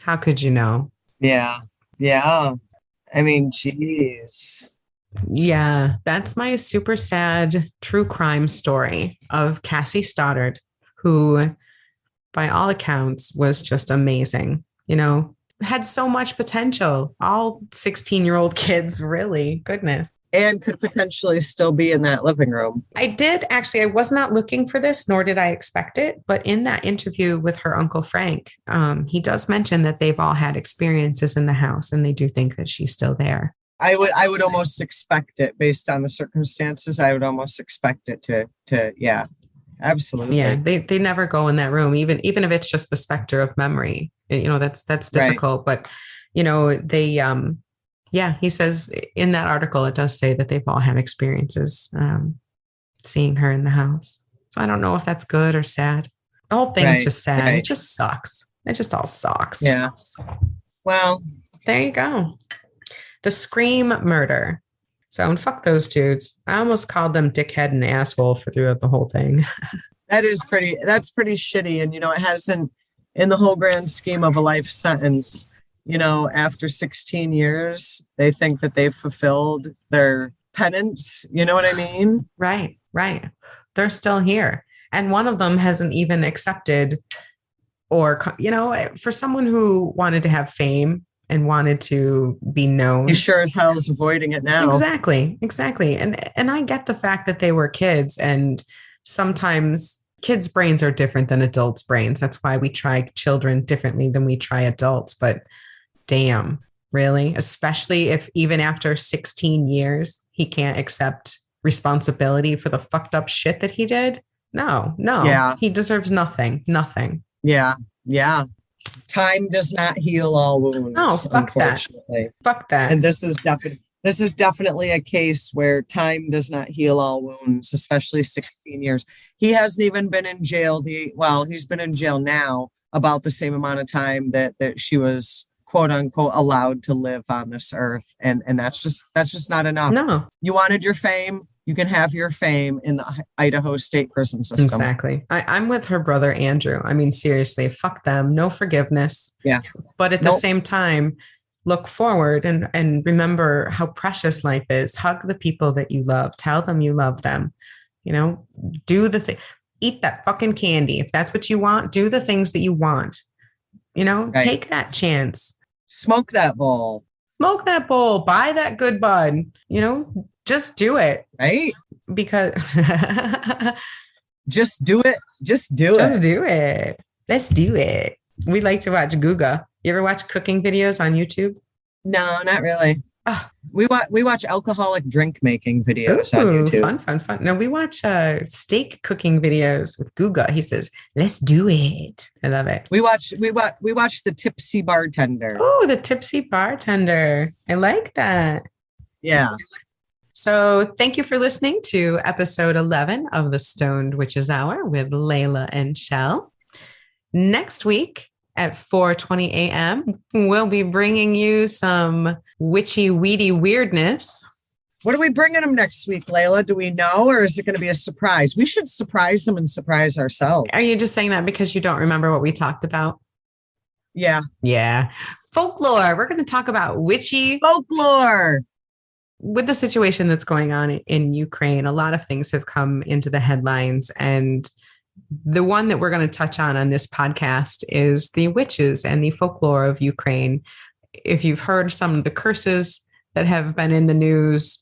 How could you know? Yeah. Yeah. Geez. Yeah, that's my super sad true crime story of Cassie Stoddart, who, by all accounts, was just amazing. Had so much potential. All 16-year-old kids, really. Goodness. And could potentially still be in that living room. I was not looking for this, nor did I expect it. But in that interview with her Uncle Frank, he does mention that they've all had experiences in the house and they do think that she's still there. I would almost expect it based on the circumstances. I would almost expect it to yeah, absolutely. Yeah, they never go in that room, even if it's just the specter of memory. That's difficult. Right. But he says in that article, it does say that they've all had experiences seeing her in the house. So I don't know if that's good or sad. The whole thing is just sad. Right. It just sucks. It just all sucks. Yeah. Well, there you go. The Scream murder. So, and fuck those dudes. I almost called them dickhead and asshole throughout the whole thing. That's pretty shitty. And, it hasn't, in the whole grand scheme of a life sentence, after 16 years, they think that they've fulfilled their penance. You know what I mean? Right. They're still here. And one of them hasn't even accepted or, for someone who wanted to have fame and wanted to be known. He sure as hell is avoiding it now. Exactly. And I get the fact that they were kids, and sometimes kids' brains are different than adults' brains. That's why we try children differently than we try adults. But damn, really? Especially if even after 16 years, he can't accept responsibility for the fucked up shit that he did. No. Yeah. He deserves nothing. Yeah. Time does not heal all wounds. No, fuck that. And this is definitely a case where time does not heal all wounds, especially 16 years. He hasn't even been in jail. He's been in jail now about the same amount of time that she was, quote unquote, allowed to live on this earth. And that's just not enough. No. You wanted your fame. You can have your fame in the Idaho State prison system. Exactly. I'm with her brother, Andrew. Seriously, fuck them. No forgiveness. Yeah. But at the same time, look forward and remember how precious life is. Hug the people that you love. Tell them you love them. do the thing, eat that fucking candy. If that's what you want, do the things that you want, Right. take that chance. Smoke that bowl. Smoke that bowl, buy that good bud, just do it. Right? Because Just do it. Just do just it. do it. Let's do it. We like to watch Guga. You ever watch cooking videos on YouTube? No, not really. Oh. We watch alcoholic drink making videos on YouTube. Fun. No, we watch steak cooking videos with Guga. He says, "Let's do it." I love it. We watch the tipsy bartender. Oh, the tipsy bartender. I like that. Yeah. So thank you for listening to episode 11 of the Stoned Witches Hour with Layla and Chelle. Next week at 4:20 a.m., we'll be bringing you some witchy, weedy weirdness. What are we bringing them next week, Layla? Do we know, or is it going to be a surprise? We should surprise them and surprise ourselves. Are you just saying that because you don't remember what we talked about? Yeah. Yeah. Folklore. We're going to talk about witchy folklore. With the situation that's going on in Ukraine, a lot of things have come into the headlines. And the one that we're going to touch on this podcast is the witches and the folklore of Ukraine. If you've heard some of the curses that have been in the news.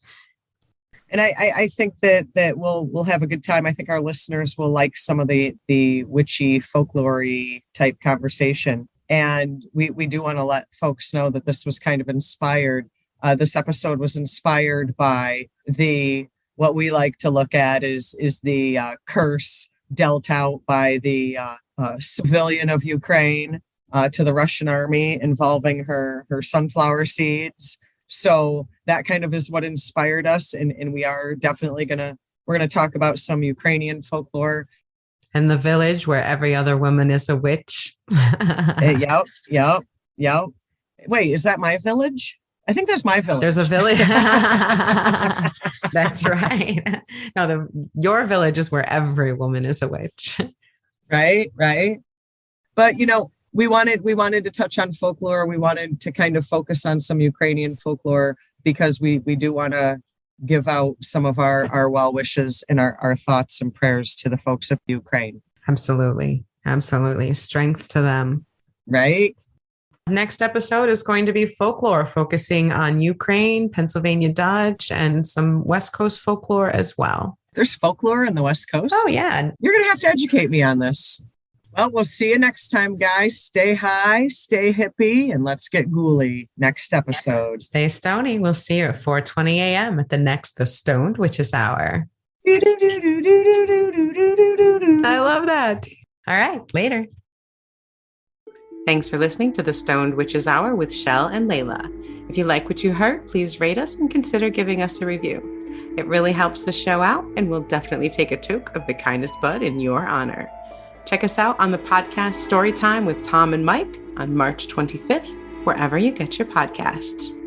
And I think that we'll have a good time. I think our listeners will like some of the witchy folklore-y type conversation. And we do want to let folks know that this was kind of inspired. This episode was inspired by what we like to look at is the curse dealt out by the civilian of Ukraine to the Russian army involving her sunflower seeds. So that kind of is what inspired us. And we are definitely we're going to talk about some Ukrainian folklore. And the village where every other woman is a witch. Yep. Wait, is that my village? I think that's my village. There's a village. That's right. No, your village is where every woman is a witch. Right. But, we wanted to touch on folklore. We wanted to kind of focus on some Ukrainian folklore because we do want to give out some of our well wishes and our thoughts and prayers to the folks of Ukraine. Absolutely. Strength to them. Right. Next episode is going to be folklore, focusing on Ukraine, Pennsylvania Dutch, and some West Coast folklore as well. There's folklore in the West Coast? Oh, yeah. You're going to have to educate me on this. Well, we'll see you next time, guys. Stay high, stay hippie, and let's get ghouly next episode. Stay stony. We'll see you at 4:20 a.m. at the Stoned Witches Hour. I love that. All right, later. Thanks for listening to the Stoned Witches Hour with Chelle and Layla. If you like what you heard, please rate us and consider giving us a review. It really helps the show out, and we'll definitely take a toke of the kindest bud in your honor. Check us out on the podcast Storytime with Tom and Mike on March 25th, wherever you get your podcasts.